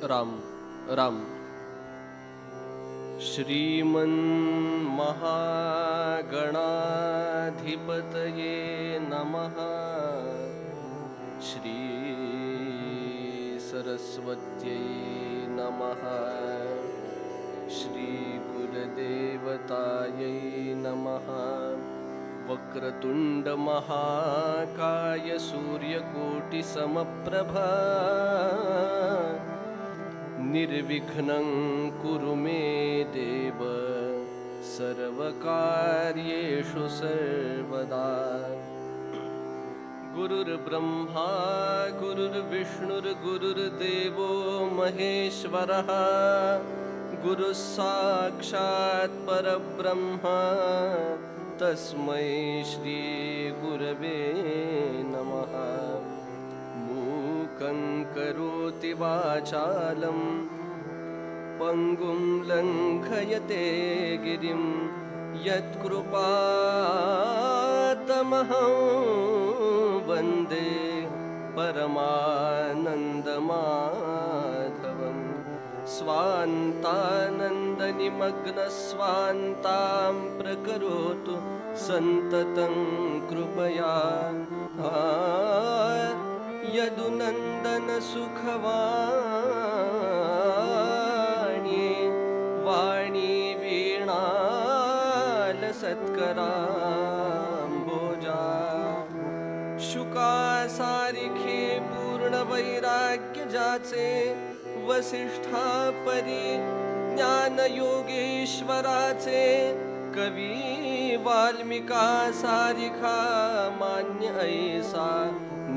राम राम श्रीमन्महागणाधिपतये नमः। श्री सरस्वत्यै नमः। श्री कुलदेवतायै नमः। वक्रतुंड महाकाय सूर्यकोटि समप्रभा निर्विघ्नं कुरु मे देव सर्वकार्येषु सर्वदा। गुरुर्ब्रह्मा गुरुर्विष्णुर्गुरुर्देवो महेश्वरः। गुरुः साक्षात् परब्रह्म तस्मै श्री गुरवे नमः। मूकं करोति वाचालं पङ्गुं लङ्घयते गिरिं यत्कृपातमहं वन्दे परमानन्दमाधवम्। स्वान्तानन्दनिमग्नस्वान्तां प्रकरोतु सन्ततं कृपया। यदुनन्दनसुखवाणी वाणी वीणालसत्कराम्बोजा। शुकासारिखे पूर्णवैराग्य जाचे वसिष्ठा परी ज्ञानयोगेश्वराचे। कवी वाल्मिका सारिखा मान्य ऐसा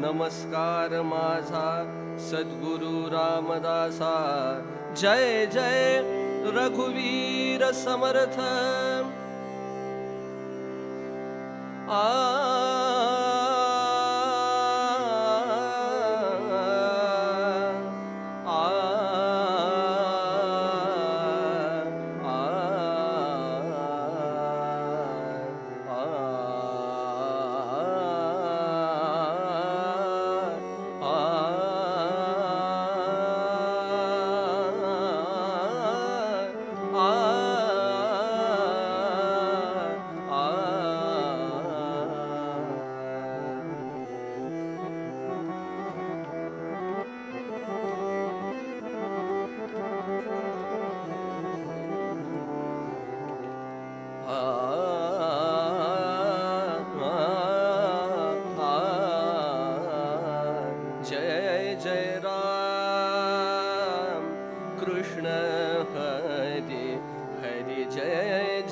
नमस्कार माझा सद्गुरु रामदासा। जय जय रघुवीर समर्थ। जय जय राम कृष्ण हरि हरि। जय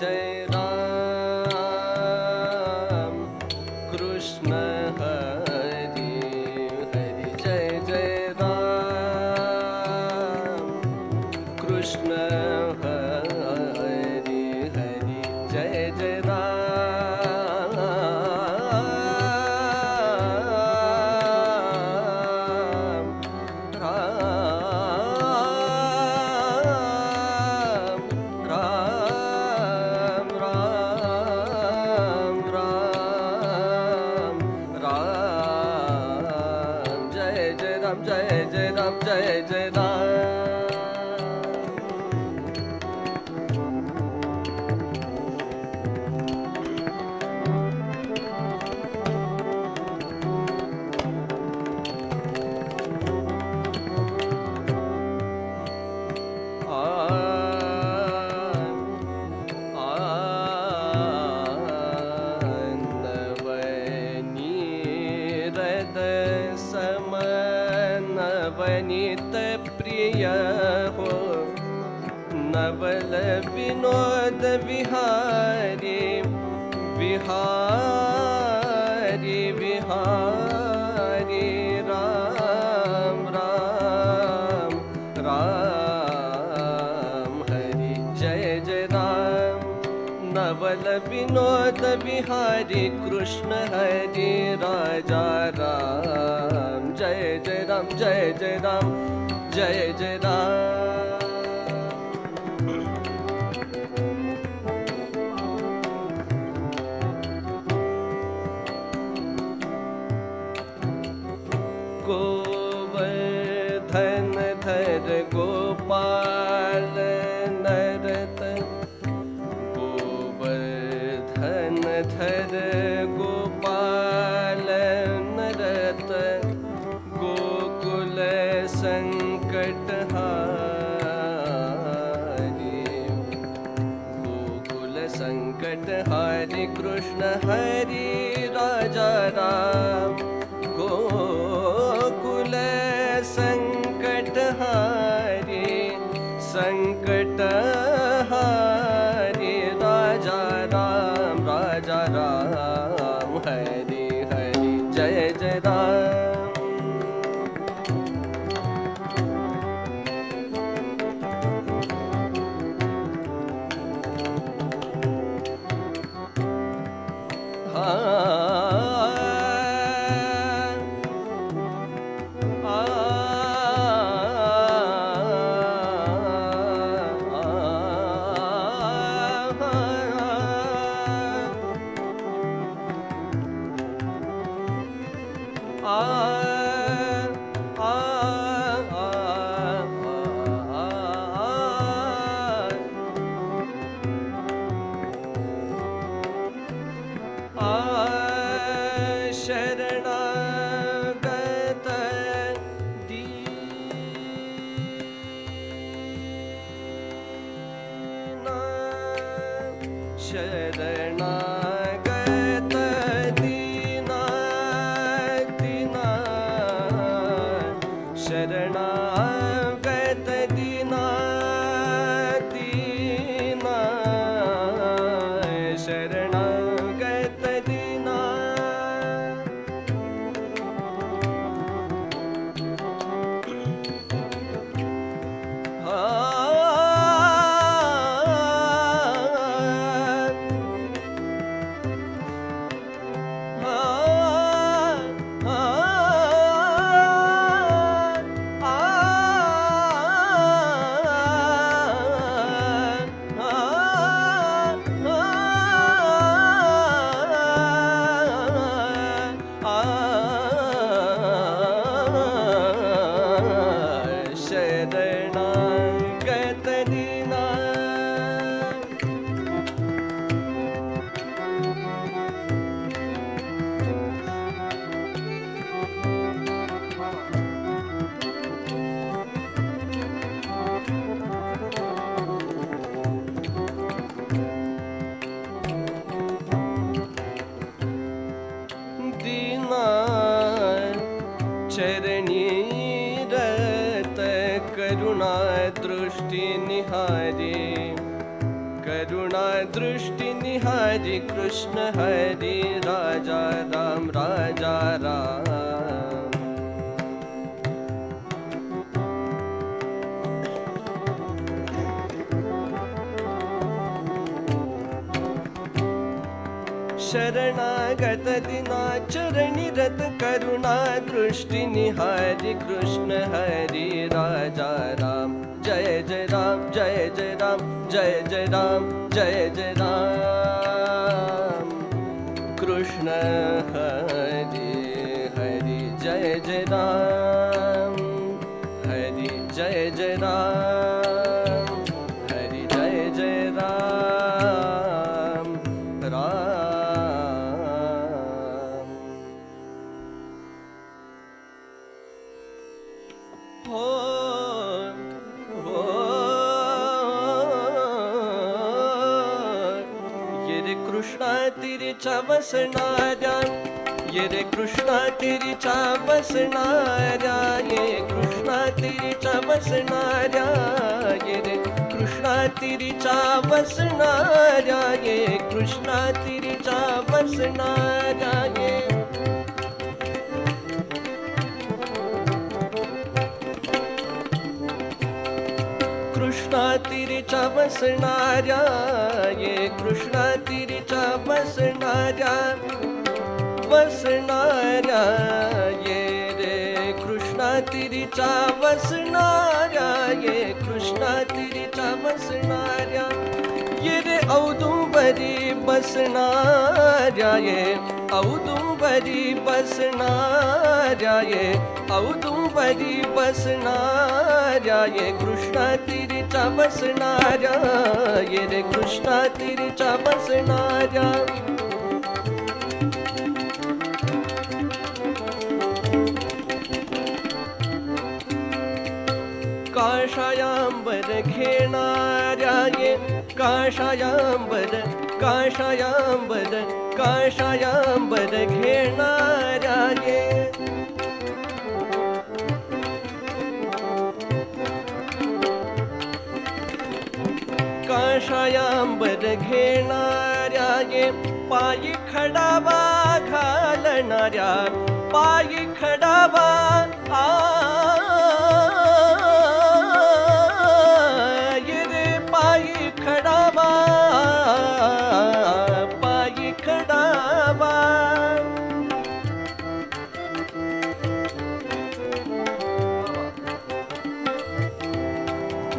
जय राम कृष्ण हरि हरि। जय जय राम कृष्ण हरि हरि। जय जय राम जय जय राम जय जय राम। नवनीत प्रिय हो नवल विनोद विहारी विहारी विहारी। राम राम राम हरि। जय जय राम नवल विनोद विहारी कृष्ण हरि राजा राम। जय जय राम जय जय राम जय जय राम। गोवर्धन धर गो संकट हारी कृष्ण हरी राजा राम गोकुल संकट हारी संकट हारी राजा राम हरि हरि जय जय राम शरणागत दीना दीना शरणागत दीना दीना शरणागत दीना चरणी रत करुणा दृष्टि निहारी कृष्ण हरि राजा राम शरणागत दिना चरणी रत करुणा दृष्टि निहारी कृष्ण हरि राजा राम जय जय राम जय जय राम जय जय राम जय जय राम कृष्ण हरि हरि जय जय राम हरि जय जय राम हरि जय जय राम कृष्णा तिरीचा बसणाऱ्या ये रे कृष्णा तिरीचा बसणाऱ्या ये कृष्णा तिरीचा बसणाऱ्या ये रे कृष्णा तिरीचा बसणाऱ्या ये कृष्णा तिरीचा बसणाऱ्या ये कृष्णा तिरीचा बसणाऱ्या ये कृष्णा तिरीचा बसणाऱ्या ये रे कृष्णा तिरीचा बसणाऱ्या ये कृष्णा तिरीचा बसणाऱ्या ये रे औदुंबरी बसणाऱ्या ये औदुंबरी बसणाऱ्या ये औदुंबरी बसणाऱ्या ये कृष्णा तिरीचा बसणाऱ्या ये रे कृष्णा तिरीचा बसणाऱ्या काषायांबर घेणाऱ्या ये काषायांबर काषायांबर काषायांबर घेणाऱ्या ये काषायांबर घेणाऱ्या ये पायी खडावा घालणाऱ्या पायी खडावा ये रे पायी खडावा पायी खडावा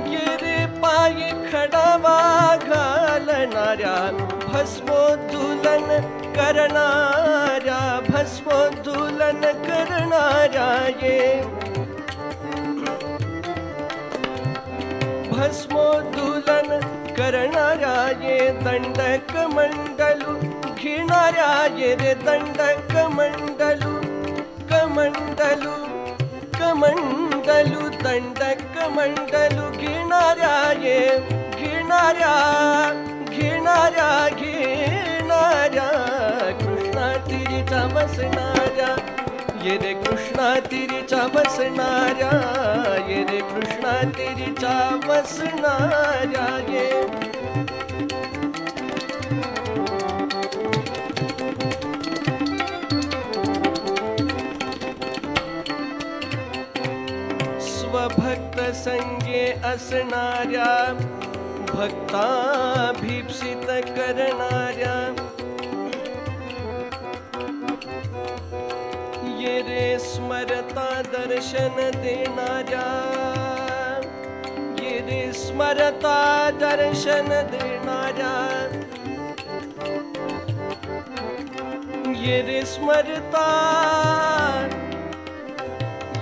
ये रे पायी खडावा घालणाऱ्या भस्मोद्धूलन करणाऱ्या भस्मोद्धूलन करणाऱ्या ये भस्मोद्धूलन करणाऱ्या ये दंडक मंडलू घेणाऱ्या ये रे दंडक मंडलू कमंडलू कमंडलू दंडक मंडलू घेणाऱ्या ये घेणाऱ्या घेणाऱ्या घेणाऱ्या कृष्णा तिरीच्या बसणाऱ्या ये रे कृष्णा तिरीच्या बसणाऱ्या ये रे कृष्णा तिरीच्या बसणाऱ्या ये स्वभक्त संगे असणाऱ्या भक्ताभीप्सित करणाऱ्या ये रे स्मरता दर्शन देणाऱ्या ये रे स्मरता दर्शन देणाऱ्या ये रे स्मरता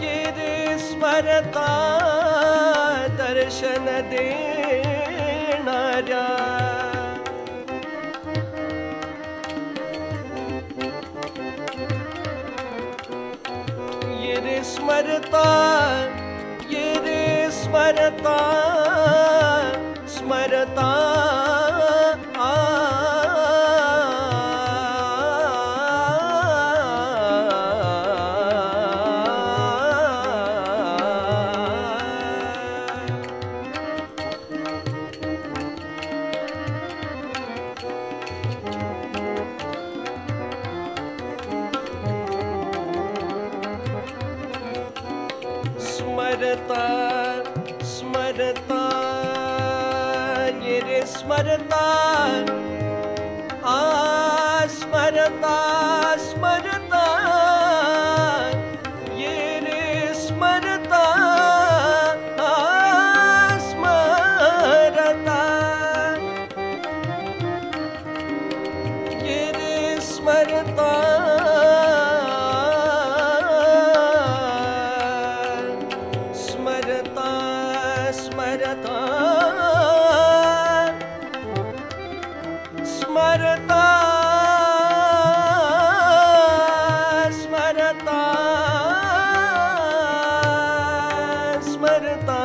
ये रे स्मरता दर्शन देणाऱ्या ये रे स्मरता ये रे स्मरता स्मरता स्मरता स्मरता ये रे स्मरता स्मरता स्मरता ये रे स्मरता स्मरता ये रे स्मरता स्मरता स्मरता स्मरता स्मरता स्मरता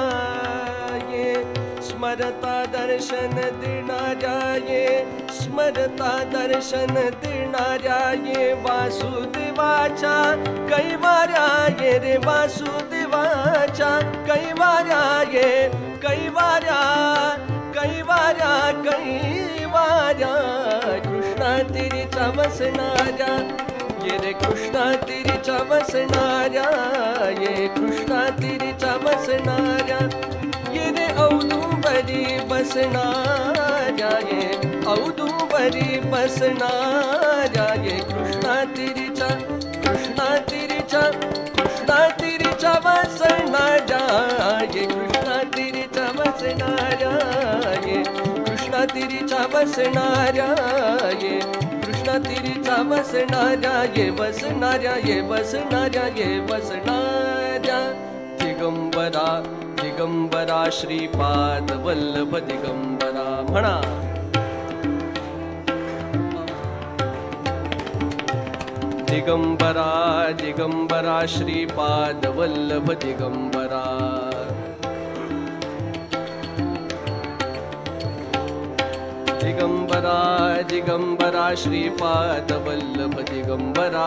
ये स्मरता दर्शन देणाऱ्या ये स्मरता दर्शन देणाऱ्या ये वासुदेवाच्या कैवाऱ्या ये रे वासुदेवाच्या कैवाऱ्या ये कैवाऱ्या कैवाऱ्या कैवाऱ्या कृष्णा तिरीच्या बसणाऱ्या ये रे कृष्णा तिरीच्या बसणाऱ्या ये कृष्णा तिरीच्या बसणाऱ्या ये रे औदुंबरी बसणाऱ्या ये औदुंबरी बसणाऱ्या ये कृष्णा तिरीच्या बसणाऱ्या ये कृष्णा तिरीच्या बसणाऱ्या ये कृष्णा तिरीच्या बसणाऱ्या ये कृष्णा तिरीच्या बसणाऱ्या ये बसणाऱ्या ये बसणाऱ्या ये बसणाऱ्या दिगंबरा दिगंबरा श्रीपाद वल्लभ दिगंबरा म्हणा दिगंबरा दिगंबरा श्रीपाद वल्लभ दिगंबरा दिगंबरा दिगंबरा श्रीपाद वल्लभ दिगंबरा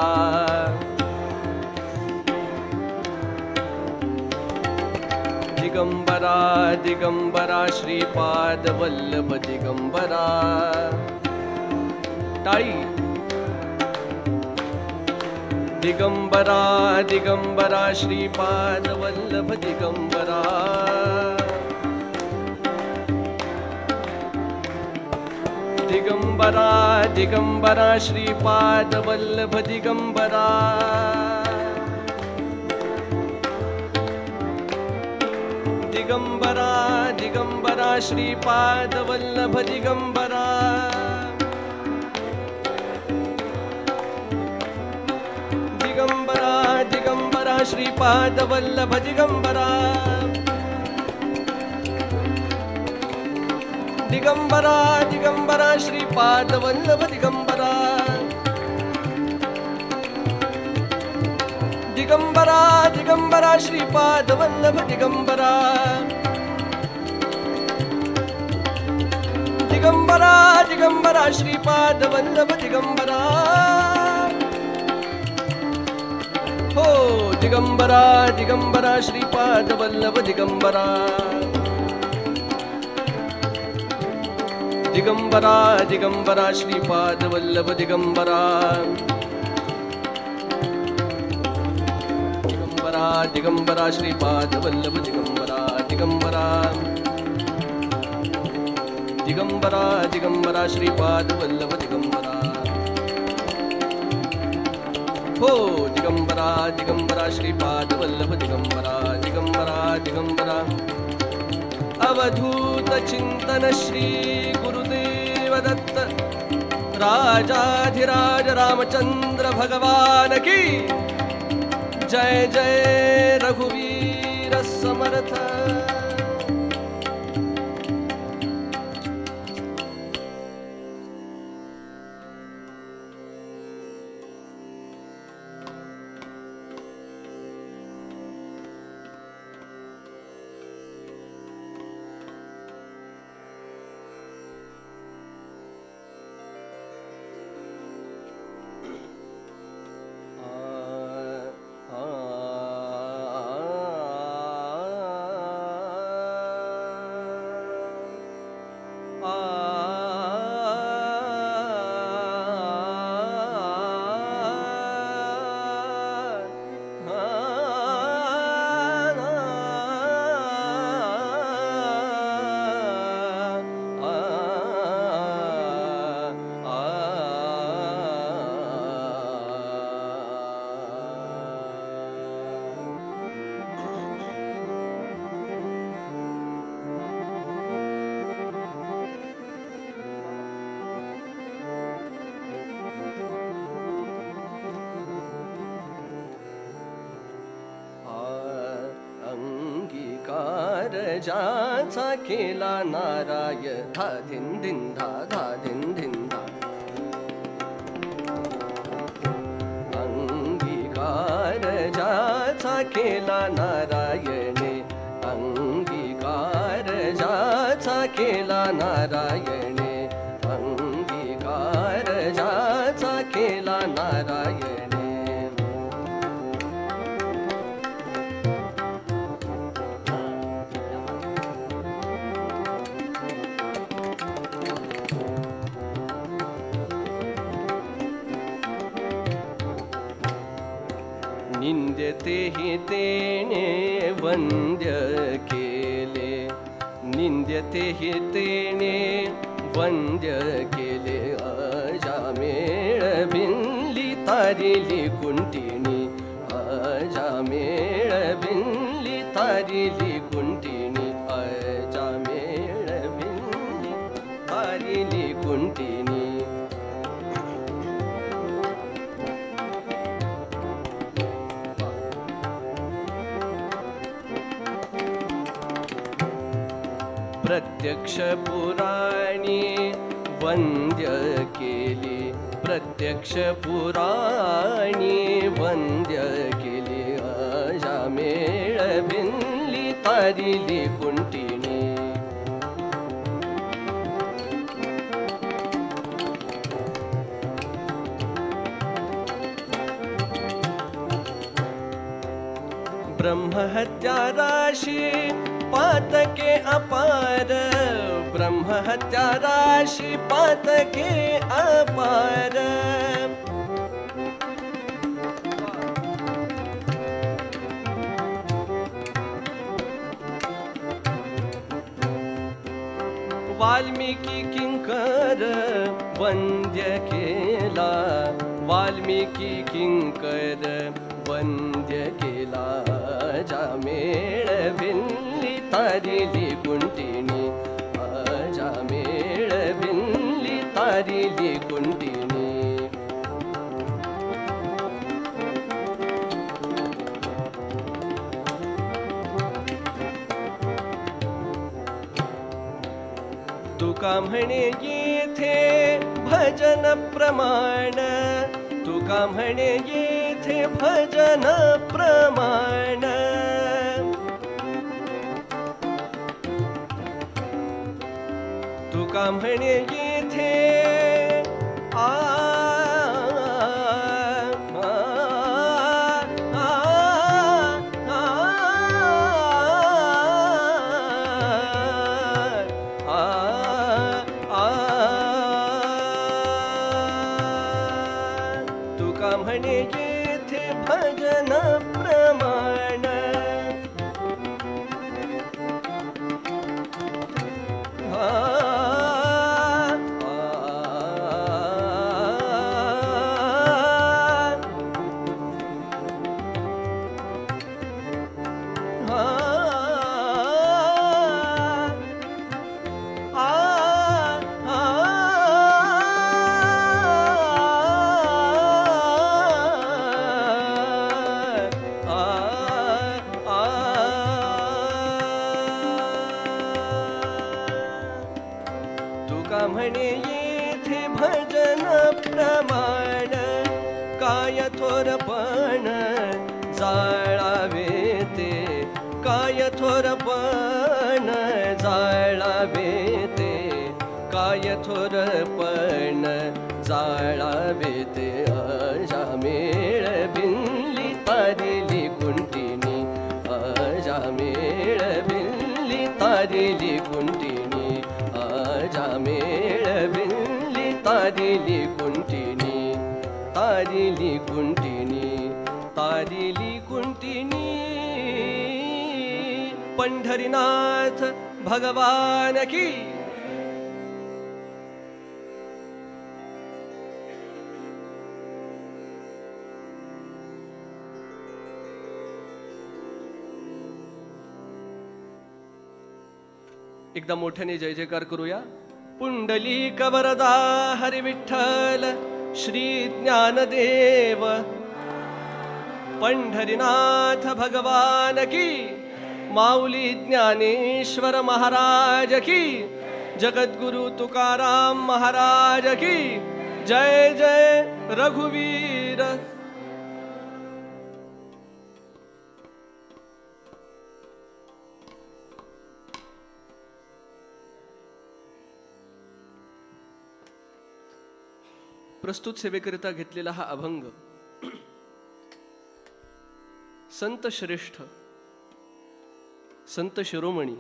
दिगंबरा दिगंबरा श्रीपाद वल्लभ दिगंबरा टाळी दिगंबरा दिगंबरा श्रीपाद वल्लभ दिगंबरा दिगंबरा दिगंबरा श्रीपाद वल्लभ दिगंबरा दिगंबरा दिगंबरा श्रीपाद वल्लभ दिगंबरा दिगंबरा दिगंबरा श्रीपाद वल्लभ दिगंबरा दिगंबरा दिगंबरा श्रीपाद वल्लभ दिगंबरा दिगंबरा दिगंबरा श्रीपाद वल्लभ दिगंबरा दिगंबरा दिगंबरा श्रीपाद वल्लभ दिगंबरा हो दिगंबरा दिगंबरा श्रीपाद वल्लभ दिगंबरा दिगंबरा दिगंबरा श्रीपाद वल्लभ दिगंबरा दिगंबरा दिगंबरा श्रीपाद वल्लभ दिगंबरा दिगंबरा दिगंबरा दिगंबरा श्रीपाद वल्लभ दिगंबरा हो दिगंबरा दिगंबरा श्रीपाद वल्लभ दिगंबरा दिगंबरा दिगंबरा अवधूत चिंतन श्री गुरुदेव दत्त राजाधिराज रामचंद्र भगवान की जय जय रघुवीर समर्थ ज्याचा केला नाराय धा धिन धिन धा धा धिन धिन धा अंगीकार ज्याचा केला नारायणे अंगीकार ज्याचा केला नारायणे अंगीकार ज्याचा केला नारायणे निंद्यते हि तेने वंद्य केले निंद्यते हि तेने वंद्य केले अजामेळ भिनली तारिली कुंटिनी अजामेळ भिनली तारिली कुंटिनी अजामेळ भिनली तारिली कुंटिनी प्रत्यक्ष पुराणी वंद्य केली प्रत्यक्ष पुराणी वंद्य केली अजामेळ भिनली तारिली कुंटिनी ब्रह्महत्या राशी पातके अपार, ब्रह्महत्या राशी पातके अपार. वाल्मिकी किंकर वंद्य केला, वाल्मिकी किंकर वंद्य केला. जा मेळविल्ली तारिली कुंटिनी, जा मेळविल्ली तारिली कुंटिनी. तुका म्हणे येथे भजन प्रमाण, तुका म्हणे येथे भजन प्रमाण. तुका म्हणे येथे आ म्हणे येथे भजन प्रमाण. तुका म्हणे येथे भजन प्रमाण. काय थोरपण जाळावे ते, काय थोरपण जाळावे ते, काय थोरपण जाळावे ते. अजा मेळविल्ली तारिली कुंटिनी, अजा मेळविल्ली तारिली कुंटिनी, अजा मेळविल्ली तारिली कुंटिनी, तारिली कुंटिनी, तारिली कुंटिनी. पंढरीनाथ भगवान की. एकदा मोठ्याने जय जयकार करूया. पुंडलिक वरदा हरी विठ्ठल श्री ज्ञानदेव, पंढरीनाथ भगवान की. माऊली ज्ञानेश्वर महाराज की. जगद्गुरु तुकाराम महाराज की. जय जय रघुवीर. प्रस्तुत सेवेकरिता घेतलेला हा अभंग संत श्रेष्ठ, संत शिरोमणी,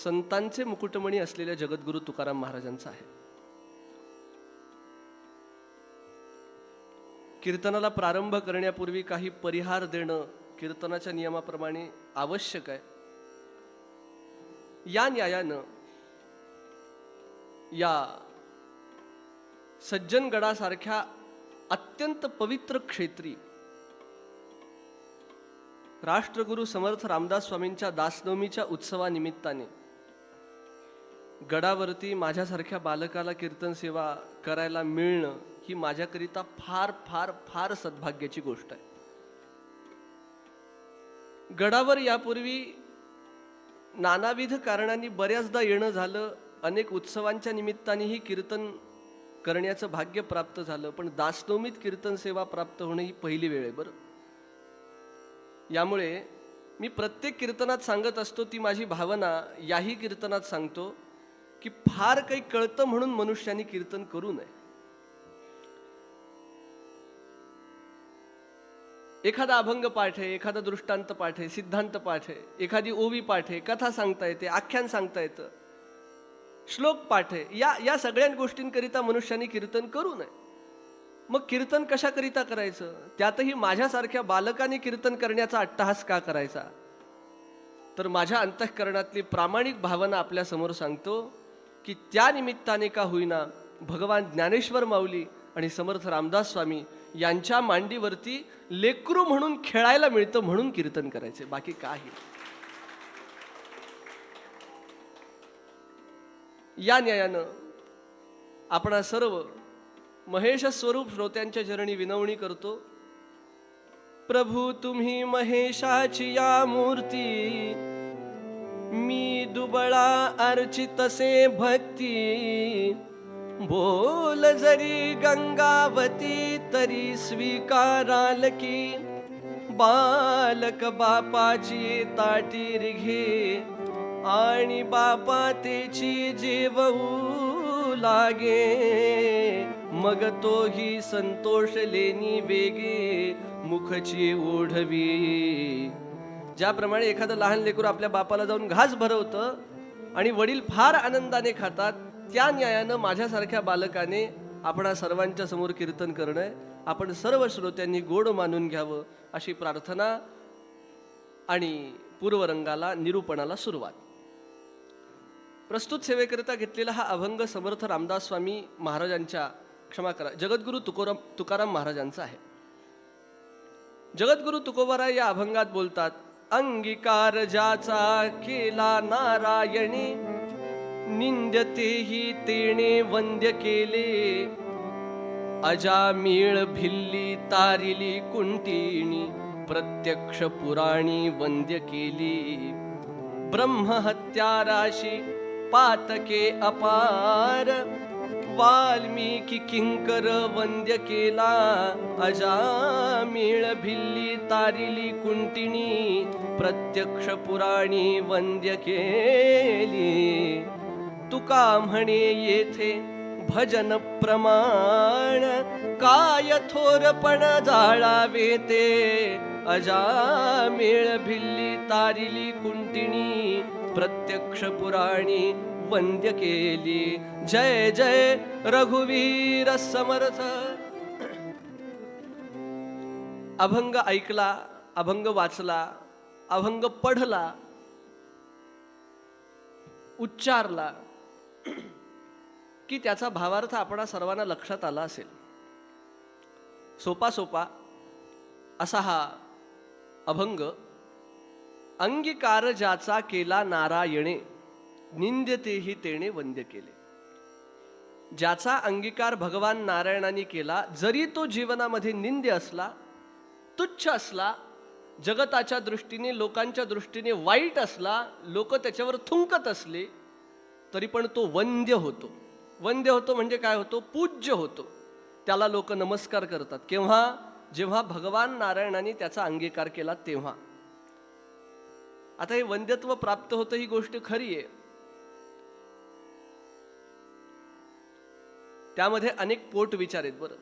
संतांचे मुकुटमणी असलेल्या जगद्गुरु तुकाराम महाराजांचा आहे. कीर्तनाला प्रारंभ करण्यापूर्वी काही परिहार देणं कीर्तनाच्या नियमाप्रमाणे आवश्यक आहे. या न्यायानं या सज्जनगडासारख्या अत्यंत पवित्र क्षेत्री राष्ट्रगुरु समर्थ रामदास स्वामींच्या दासनवमीच्या उत्सवानिमित्ताने गडावरती माझ्यासारख्या बालकाला कीर्तन सेवा करायला मिळणं ही माझ्याकरिता फार फार फार सद्भाग्याची गोष्ट आहे. गडावर यापूर्वी नानाविध कारणांनी बऱ्याचदा येणं झालं, अनेक उत्सवांच्या निमित्तानेही कीर्तन करण्याचं भाग्य प्राप्त झालं, पण दासनवमीत कीर्तन सेवा प्राप्त होणं ही पहिली वेळ आहे बरं. यामुळे मी प्रत्येक कीर्तनात सांगत असतो, ती माझी भावना याही कीर्तनात सांगतो की फार काही कळतं म्हणून मनुष्याने कीर्तन करू नये. एखादा अभंग पाठ आहे, एखादा दृष्टांत पाठ आहे, सिद्धांत पाठ आहे, एखादी ओवी पाठ आहे, कथा सांगता येते, आख्यान सांगता येतं, श्लोक पाठ आहे, या सगळ्या गोष्टींकरिता मनुष्याने कीर्तन करू नये. मग कीर्तन कशाकरिता करायचं? त्यातही माझ्यासारख्या बालकाने कीर्तन करण्याचा अट्टहास का करायचा? तर माझ्या अंतःकरणातली प्रामाणिक भावना आपल्या समोर सांगतो की त्या निमित्ताने का होईना भगवान ज्ञानेश्वर माऊली आणि समर्थ रामदास स्वामी यांच्या मांडीवरती लेकरू म्हणून खेळायला मिळतं म्हणून कीर्तन करायचे, बाकी काही. या न्यायानं आपण सर्व महेश स्वरूप श्रोत्यांच्या चरणी विनवणी करतो. प्रभू तुम्ही महेशाची या मूर्ती, मी दुबळा अर्चितसे भक्ती. बोल जरी गंगावती तरी स्वीकाराल की, बालक बापाची ताटीर घे आणि बापा तेची जेवू लागे. मग तोही संतोष लेनी वेगे मुखची ओढवी. ज्याप्रमाणे एखादं लहान लेकरू आपल्या बापाला जाऊन घास भरवतं आणि वडील फार आनंदाने खातात, त्या न्यायानं माझ्यासारख्या बालकाने आपणा सर्वांच्या समोर कीर्तन करणं, आपण सर्व श्रोत्यांनी गोड मानून घ्यावं अशी प्रार्थना आणि पूर्वरंगाला निरूपणाला सुरुवात. प्रस्तुत सेवेकरिता घेतलेला हा अभंग समर्थ रामदास स्वामी महाराजांच्या, क्षमा करा, जगद्गुरु तुकाराम महाराजांचा आहे. जगद्गुरु तुकोबाराय या अभंगात बोलतात, अंगीकार ज्याचा केला नारायणी, निंद्यतेही तेने वंद्य केले. अजामिळ भिल्ली तारिली कुंटिणी, प्रत्यक्ष पुराणी वंद्य केली. ब्रह्महत्याराशी पातके अपार, वाल्मिकी किंकर वंद्य केला. अजामिळ भिल्ली तारिली कुंटिणी, प्रत्यक्ष पुराणी वंद्य केली. तुका म्हणे येथे भजन प्रमाण, काय थोरपण जाळावे ते. अजामिळ भिल्ली तारिली कुंटिणी, प्रत्यक्ष पुराणी वंद्य केली. जय जय रघुवीर समर्थ. अभंग ऐकला, अभंग वाचला, अभंग पढला, उच्चारला की त्याचा भावार्थ आपणा सर्वांना लक्षात आला असेल. सोपा सोपा असा हा अभंग. अंगीकार ज्याचा केला नारायणे, निंद्यतेही तेने वंद्य केले. ज्याचा अंगीकार भगवान नारायणाने केला, जरी तो जीवनामध्ये निंद्य असला, तुच्छ असला, जगताच्या दृष्टीने लोकांच्या दृष्टीने वाईट असला, लोक त्याच्यावर थुंकत असले, तरी पण तो वंद्य होतो. वंद्य होतो म्हणजे काय होतो? पूज्य होतो. त्याला लोक नमस्कार करतात. केव्हा? जेव्हा भगवान नारायणाने त्याचा अंगीकार केला तेव्हा. आता हे वंद्यत्व प्राप्त होतं ही गोष्ट खरी आहे. त्यामध्ये अनेक पोट विचार आहेत. बरं,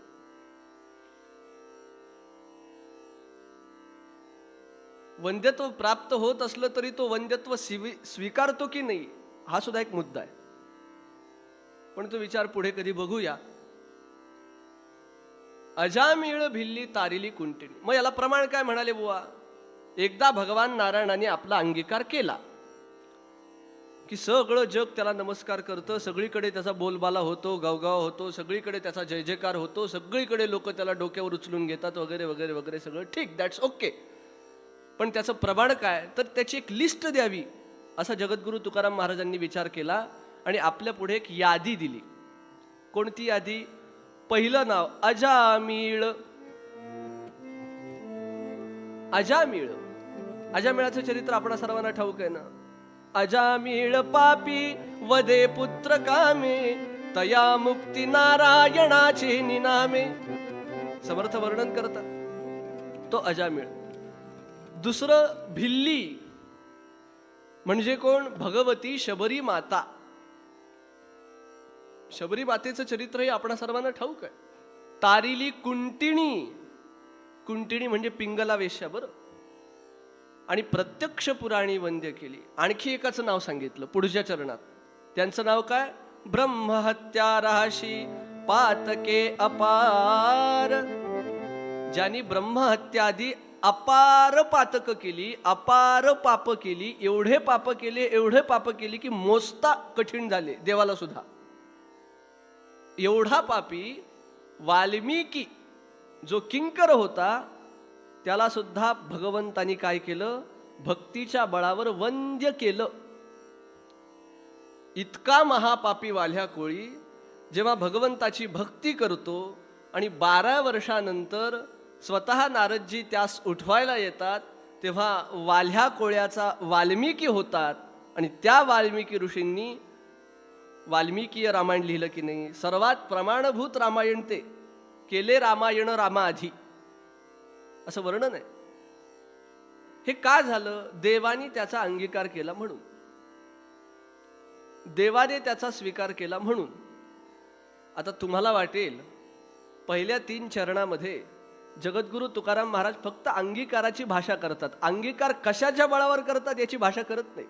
वंद्यत्व प्राप्त होत असलं तरी तो वंद्यत्व स्वीकारतो की नाही हा सुद्धा एक मुद्दा आहे. पण तो विचार पुढे कधी बघूया. अजामिळ भिल्ली तारिली कुंटिणी, मग याला प्रमाण काय म्हणाले बुवा? एकदा भगवान नारायणाने आपला अंगीकार केला की सगळं जग त्याला नमस्कार करतं, सगळीकडे त्याचा बोलबाला होतो, गावगाव होतो, सगळीकडे त्याचा जय जयकार होतो, सगळीकडे लोक त्याला डोक्यावर उचलून घेतात वगैरे वगैरे वगैरे, सगळं ठीक, दॅट्स ओके. पण त्याचं प्रमाण काय? तर त्याची एक लिस्ट द्यावी असा जगद्गुरु तुकाराम महाराजांनी विचार केला आणि आपल्या पुढे एक यादी दिली. कोणती यादी? पहिलं नाव अजामिळ. अजामिळ, अजामिळाचं चरित्र आपणा सर्वांना ठाऊक आहे ना. अजामिळ पापी वदे पुत्र कामे, तया मुक्ती नारायणाचे निनामे. समर्थ वर्णन करतात तो अजामिळ. दुसरं भिल्ली म्हणजे कोण? भगवती शबरी माता. शबरी मातेचं चरित्र हे आपणा सर्वांना ठाऊक आहे. तारिली कुंटिणी, कुंटिणी म्हणजे पिंगला वेश्या, बरं. आणि प्रत्यक्ष पुराणी वंद्य केली. आणखी एकाचं नाव सांगितलं पुढच्या चरणात. त्यांचं नाव काय? ब्रह्महत्या राशी पातके अपार. ज्यांनी ब्रह्महत्या आधी अपार पातक केली, अपार पाप केली, एवढे पाप केली की मोजता कठीण झाले देवाला सुद्धा. एवढा पापी वाल्मिकी जो किंकर होता त्याला सुद्धा भगवंतानी काय केलं? भक्तीच्या बळावर वंद्य केलं. इतका महापापी वाल्ह्या कोळी जेव्हा भगवंताची भक्ती करतो आणि 12 वर्षानंतर स्वतः नारदजी त्यास उठवायला येतात, तेव्हा वाल्ह्या कोळ्याचा वाल्मिकी होतात. आणि त्या वाल्मिकी ऋषींनी वाल्मिकीय रामायण लिहिलं की नाही? सर्वात प्रमाणभूत रामायण ते. केले रामायण रामाआधी, असं वर्णन आहे. हे का झालं? देवानी त्याचा अंगीकार केला म्हणून, देवाने त्याचा स्वीकार केला म्हणून. आता तुम्हाला वाटेल पहिल्या 3 चरणामध्ये जगद्गुरु तुकाराम महाराज फक्त अंगीकाराची भाषा करतात. अंगीकार कशाच्या बळावर करतात याची भाषा करत नाही.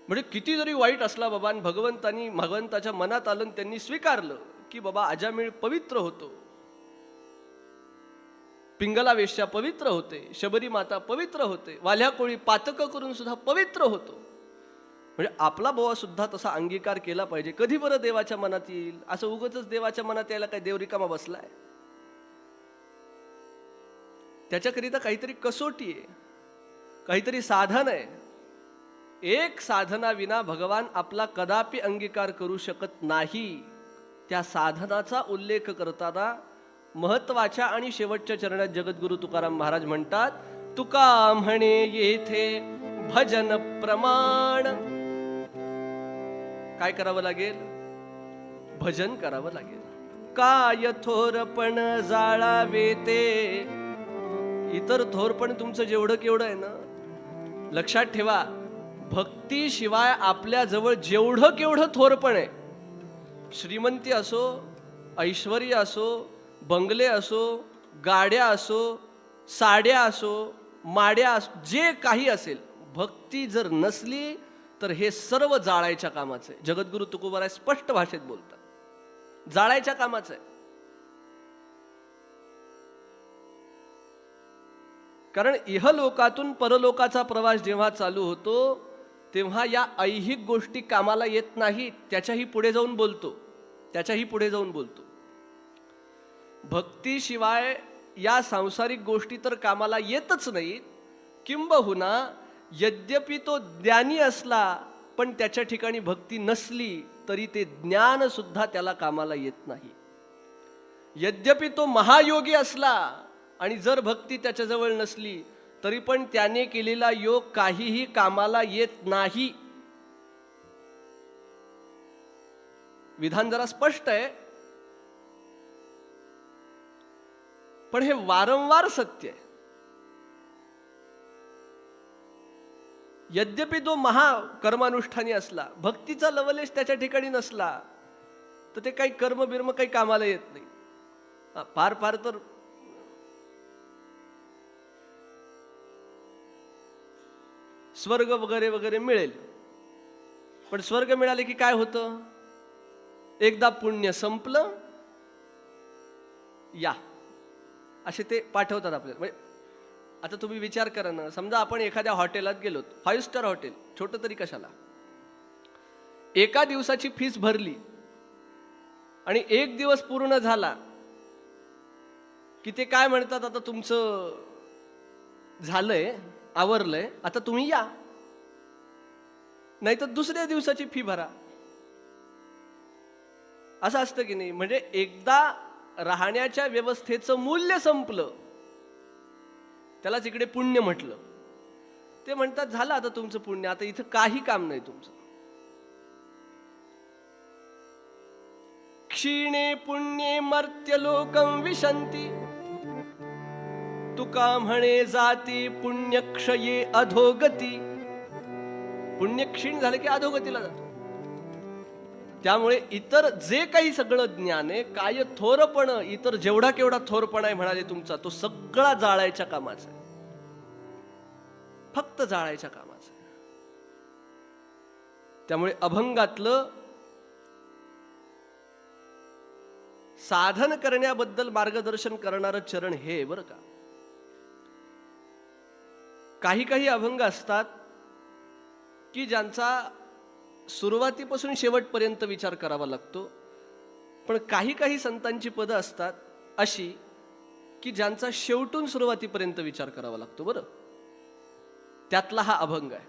म्हणजे किती जरी वाईट असला बाबा आणि भगवंताच्या मनात आलं, त्यांनी स्वीकारलं की बाबा अजामिळ पवित्र होतो, पिंगला वेश्या पवित्र होते, शबरी माता पवित्र होते, वाल्ह्या कोळी पातक करून सुद्धा पवित्र होतो. म्हणजे आपला बोवा सुद्धा तसा अंगीकार केला पाहिजे. कधी बरं देवाच्या मनात येईल? असं उगाचच देवाच्या मनात यायला काय देव रिकामा बसलाय? त्याच्याकरिता काहीतरी कसोटी आहे, काहीतरी साधन आहे. एक साधना विना भगवान आपला कदापि अंगीकार करू शकत नाही. त्या साधनाचा उल्लेख करताना महत्वाच्या आणि शेवटच्या चरणात जगद्गुरु तुकाराम महाराज म्हणतात, तुका म्हणे येथे भजन प्रमाण. काय करावं लागेल? भजन करावं लागेल. काय थोरपण जाळावे ते. इतर थोरपण तुमचं जेवढं केवढं आहे ना, लक्षात ठेवा, भक्तीशिवाय आपल्या जवळ जेवढं केवढं थोरपण आहे, श्रीमंती असो, ऐश्वर्य असो, बंगले असो, गाड्या असो, साड्या असो, माड्या असो, जे काही असेल, भक्ती जर नसली तर हे सर्व जाळायच्या कामाचं आहे. जगद्गुरु तुकोबाराय स्पष्ट भाषेत बोलतात, जाळायच्या कामाचं आहे. कारण इहलोकातून परलोकाचा प्रवास जेव्हा चालू होतो तेव्हा या ऐहिक गोष्टी कामाला येत नाहीत. त्याच्याही पुढे जाऊन बोलतो. भक्तीशिवाय या सांसारिक गोष्टी तर कामाला येतच नाहीत. किंबहुना यद्यपि तो ज्ञानी असला पण त्याच्या ठिकाणी भक्ती नसली तरी ते ज्ञान सुद्धा त्याला कामाला येत नाही. यद्यपि तो महायोगी असला आणि जर भक्ती त्याच्याजवळ नसली तरी पण त्याने केलेला योग काहीही कामाला येत नाही. विधान जरा स्पष्ट आहे, पण हे वारंवार सत्य आहे. यद्यपि तो महाकर्मानुष्ठानी असला, भक्तीचा लवलेश त्याच्या ठिकाणी नसला तर ते काही कर्म बिर्म काही कामाला येत नाही. फार तर स्वर्ग वगैरे वगैरे मिळेल, पण स्वर्ग मिळाले की काय होतं? एकदा पुण्य संपलं या असे ते पाठवतात आपल्याला. म्हणजे आता तुम्ही विचार करा ना, समजा आपण एखाद्या हॉटेलात गेलो, 5 स्टार हॉटेल, छोटं तरी कशाला, एका दिवसाची फीस भरली आणि 1 दिवस पूर्ण झाला की ते काय म्हणतात, आता तुमचं झालंय, आवरलंय, आता तुम्ही या, नाही तर दुसऱ्या दिवसाची फी भरा. असं असतं की नाही? म्हणजे एकदा राहण्याच्या व्यवस्थेचं मूल्य संपलं, त्यालाच इकडे पुण्य म्हटलं. ते म्हणतात झालं आता तुमचं पुण्य, आता इथं काही काम नाही तुमचं. क्षीणे पुण्ये मर्त्यलोकं विशन्ति. तुका म्हणे जाती पुण्यक्षये अधोगती. पुण्य क्षीण झालं की अधोगतीला जातो. त्यामुळे इतर जे काही सगळं ज्ञान आहे, काय थोरपण, इतर जेवढा केवढा थोरपणा आहे म्हणाले तुमचा, तो सगळा जाळायच्या कामाचा आहे. फक्त जाळायच्या कामाचं आहे. त्यामुळे अभंगातलं साधन करण्याबद्दल मार्गदर्शन करणारं चरण हे बरं का. काही काही अभंग असतात की ज्यांचा सुरुवातीपासून शेवटपर्यंत विचार करावा लागतो, पण काही काही संतांची पदं असतात अशी की ज्यांचा शेवटून सुरुवातीपर्यंत विचार करावा लागतो. बरं, त्यातला हा अभंग आहे.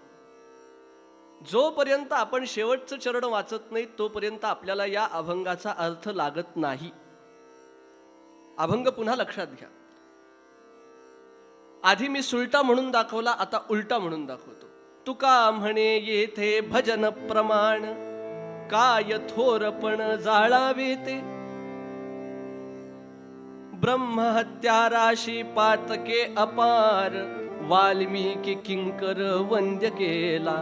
जोपर्यंत आपण शेवटचं चरण वाचत नाही तोपर्यंत आपल्याला या अभंगाचा अर्थ लागत नाही. अभंग पुन्हा लक्षात घ्या. आधी मी सुलटा म्हणून दाखवला, आता उलटा म्हणून दाखवतो. तुका म्हणे येथे भजन प्रमाण, काय थोरपण जाळावे ते. ब्रह्महत्या राशी पातके अपार, वाल्मिकी किंकर वंद्य केला.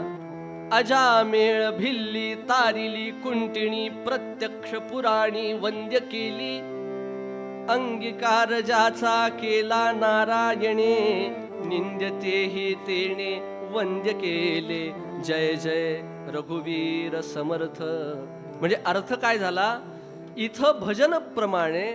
अजामेळ भिल्ली तारिली कुंटिणी, प्रत्यक्ष पुराणी वंद्य केली. अंगीकार ज्याचा केला नारायणे, निंद्यतेही तेने वंद्य केले. जय जय रघुवीर समर्थ. म्हणजे अर्थ काय झाला, इथं भजन प्रमाणे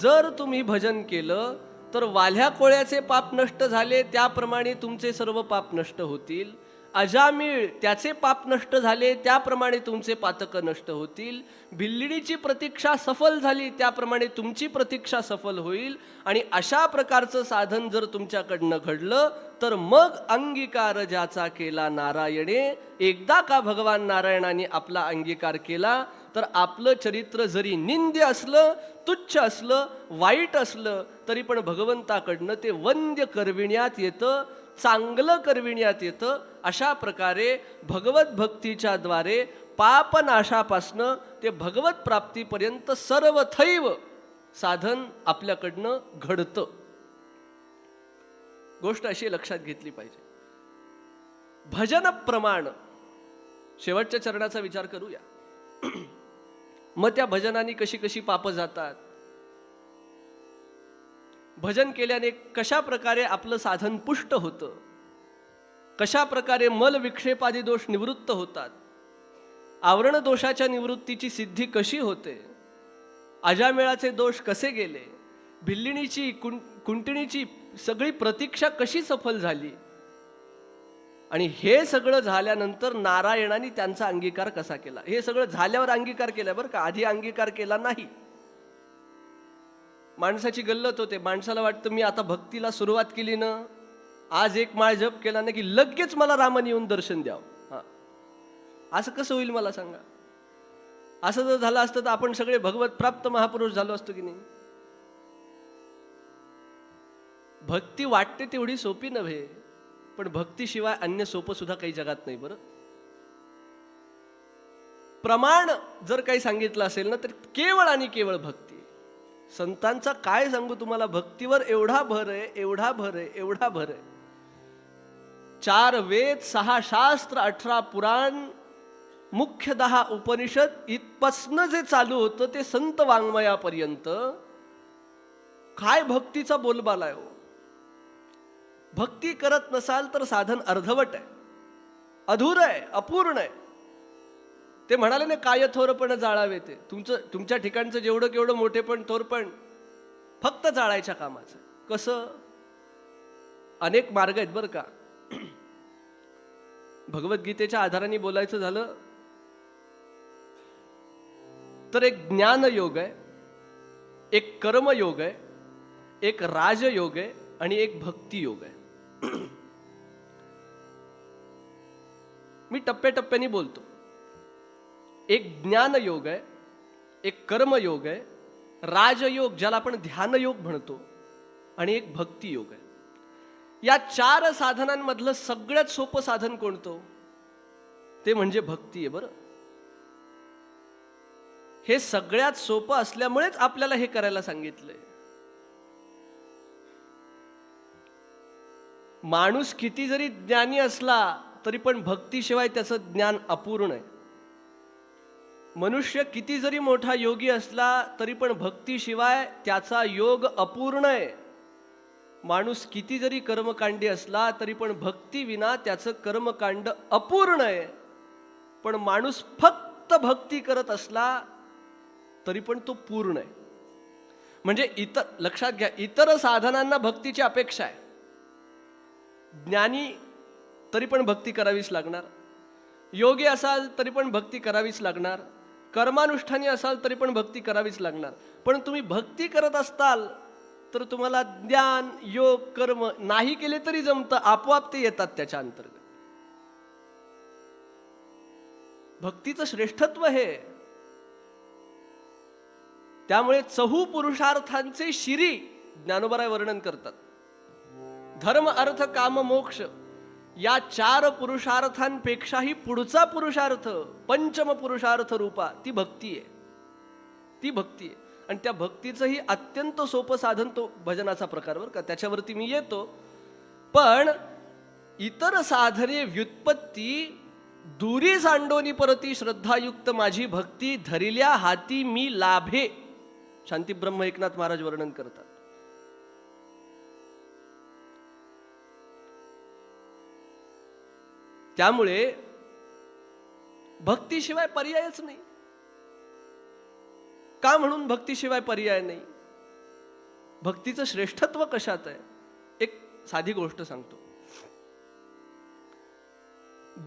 जर तुम्ही भजन केलं तर वाल्ह्या कोळ्याचे पाप नष्ट झाले, त्याप्रमाणे तुमचे सर्व पाप नष्ट होतील. अजामिळ त्याचे पाप नष्ट झाले, त्याप्रमाणे तुमचे पातक नष्ट होतील. भिल्लिणीची प्रतीक्षा सफल झाली, त्याप्रमाणे तुमची प्रतीक्षा सफल होईल. आणि अशा प्रकारचं साधन जर तुमच्याकडनं घडलं तर मग अंगीकार ज्याचा केला नारायणे. एकदा का भगवान नारायणाने आपला अंगीकार केला तर आपलं चरित्र जरी निंद्य असलं, तुच्छ असलं, वाईट असलं, तरी पण भगवंताकडनं ते वंद्य करविण्यात येतं, चांगलं करविण्यात येतं. अशा प्रकारे भगवत भक्तीच्या द्वारे पापनाशापासनं ते भगवत प्राप्तीपर्यंत सर्वथैव साधन आपल्याकडनं घडतं. गोष्ट अशी लक्षात घेतली पाहिजे. भजन प्रमाण, शेवटच्या चरणाचा विचार करूया. मग त्या भजनाने कशी कशी पाप जातात, भजन केल्याने कशा प्रकारे आपलं साधन पुष्ट होतं, कशा प्रकारे मल विक्षेपादी दोष निवृत्त होतात, आवरण दोषाच्या निवृत्तीची सिद्धी कशी होते, अजामेळाचे दोष कसे गेले, भिल्लिणीची कुंटिणीची सगळी प्रतीक्षा कशी सफल झाली, आणि हे सगळं झाल्यानंतर नारायणाने त्यांचा अंगीकार कसा केला. हे सगळं झाल्यावर अंगीकार केला बरं का, आधी अंगीकार केला नाही. माणसाची गल्लत होते, माणसाला वाटतं मी आता भक्तीला सुरुवात केली ना, आज एक माळ जप केला ना की लगेच मला रामाने येऊन दर्शन द्यावं. हा, असं कसं होईल मला सांगा. असं जर झालं असतं तर आपण सगळे भगवत प्राप्त महापुरुष झालो असतो की नाही. भक्ती वाटते तेवढी सोपी नव्हे, पण भक्तीशिवाय अन्य सोपं सुद्धा काही जगात नाही. बरं, प्रमाण जर काही सांगितलं असेल ना तर केवळ आणि केवळ भक्ती. संतांचा काय सांगू तुम्हाला, भक्तीवर एवढा भर आहे, एवढा भर आहे, एवढा भर आहे. 4 वेद, 6 शास्त्र, 18 पुराण, मुख्य 10 उपनिषद, इथपासनं जे चालू होतं ते संत वाङ्मयापर्यंत काय भक्तीचा बोलबाला आहे. भक्ती करत नसाल तर साधन अर्धवट आहे, अधूर आहे, अपूर्ण आहे. ते म्हणाले ना, काय थोरपण जाळावे ते. तुमच्या ठिकाणचं जेवढं केवढं मोठेपण थोरपण फक्त जाळायच्या कामाचं. कसं, अनेक मार्ग आहेत बरं का. भगवद्गीतेच्या आधाराने बोलायचं झालं तर एक ज्ञानयोग आहे, एक कर्मयोग आहे, एक राजयोग आहे आणि एक भक्तियोग आहे. मी टप्प्याटप्प्याने बोलतो. एक ज्ञानयोग आहे, एक कर्मयोग आहे, राजयोग ज्याला आपण ध्यानयोग म्हणतो, आणि एक भक्तियोग आहे. या 4 साधनांमधलं सगळ्यात सोपं साधन कोणतं, ते म्हणजे भक्ती आहे. बरं, हे सगळ्यात सोपं असल्यामुळेच आपल्याला हे करायला सांगितलंय. माणूस किती जरी ज्ञानी असला तरी पण भक्तीशिवाय त्याचं ज्ञान अपूर्ण आहे. मनुष्य किती जरी मोठा योगी असला तरी पण भक्तीशिवाय त्याचा योग अपूर्ण आहे. माणूस किती जरी कर्मकांडी असला तरी पण भक्तीविना त्याचं कर्मकांड अपूर्ण आहे. पण माणूस फक्त भक्ती करत असला तरी पण तो पूर्ण आहे. म्हणजे लक्षात घ्या, इतर साधनांना भक्तीची अपेक्षा आहे. ज्ञानी तरी पण भक्ती करावीच लागणार, योगी असाल तरी पण भक्ती करावीच लागणार, कर्मानुष्ठानी असाल तरी पण भक्ती करावीच लागणार. पण तुम्ही भक्ती करत असताल तर तुम्हाला ज्ञान, योग, कर्म नाही केले तरी जमतं, आपोआप ते येतात त्याच्या अंतर्गत. भक्तीचं श्रेष्ठत्व हे. त्यामुळे चहू पुरुषार्थांचे शिरी ज्ञानोबराय वर्णन करतात. धर्म, अर्थ, काम, मोक्ष या 4 पुरुषार्थांपेक्षाही पुढचा पुरुषार्थ, पंचम पुरुषार्थ रूपा, ती भक्ती आहे. ती भक्ती आहे. आणि त्या भक्तीचंही अत्यंत सोपं साधन तो भजनाचा प्रकार, बरं का, त्याच्यावरती मी येतो. पण इतर साधने व्युत्पत्ती दुरी सांडोनी परती श्रद्धायुक्त माझी भक्ती धरिल्या हाती मी लाभे, शांतीब्रह्म एकनाथ महाराज वर्णन करतात. त्यामुळे भक्तीशिवाय पर्यायच नाही. का म्हणून भक्तीशिवाय पर्याय नाही? भक्तीचं श्रेष्ठत्व कशात आहे? एक साधी गोष्ट सांगतो.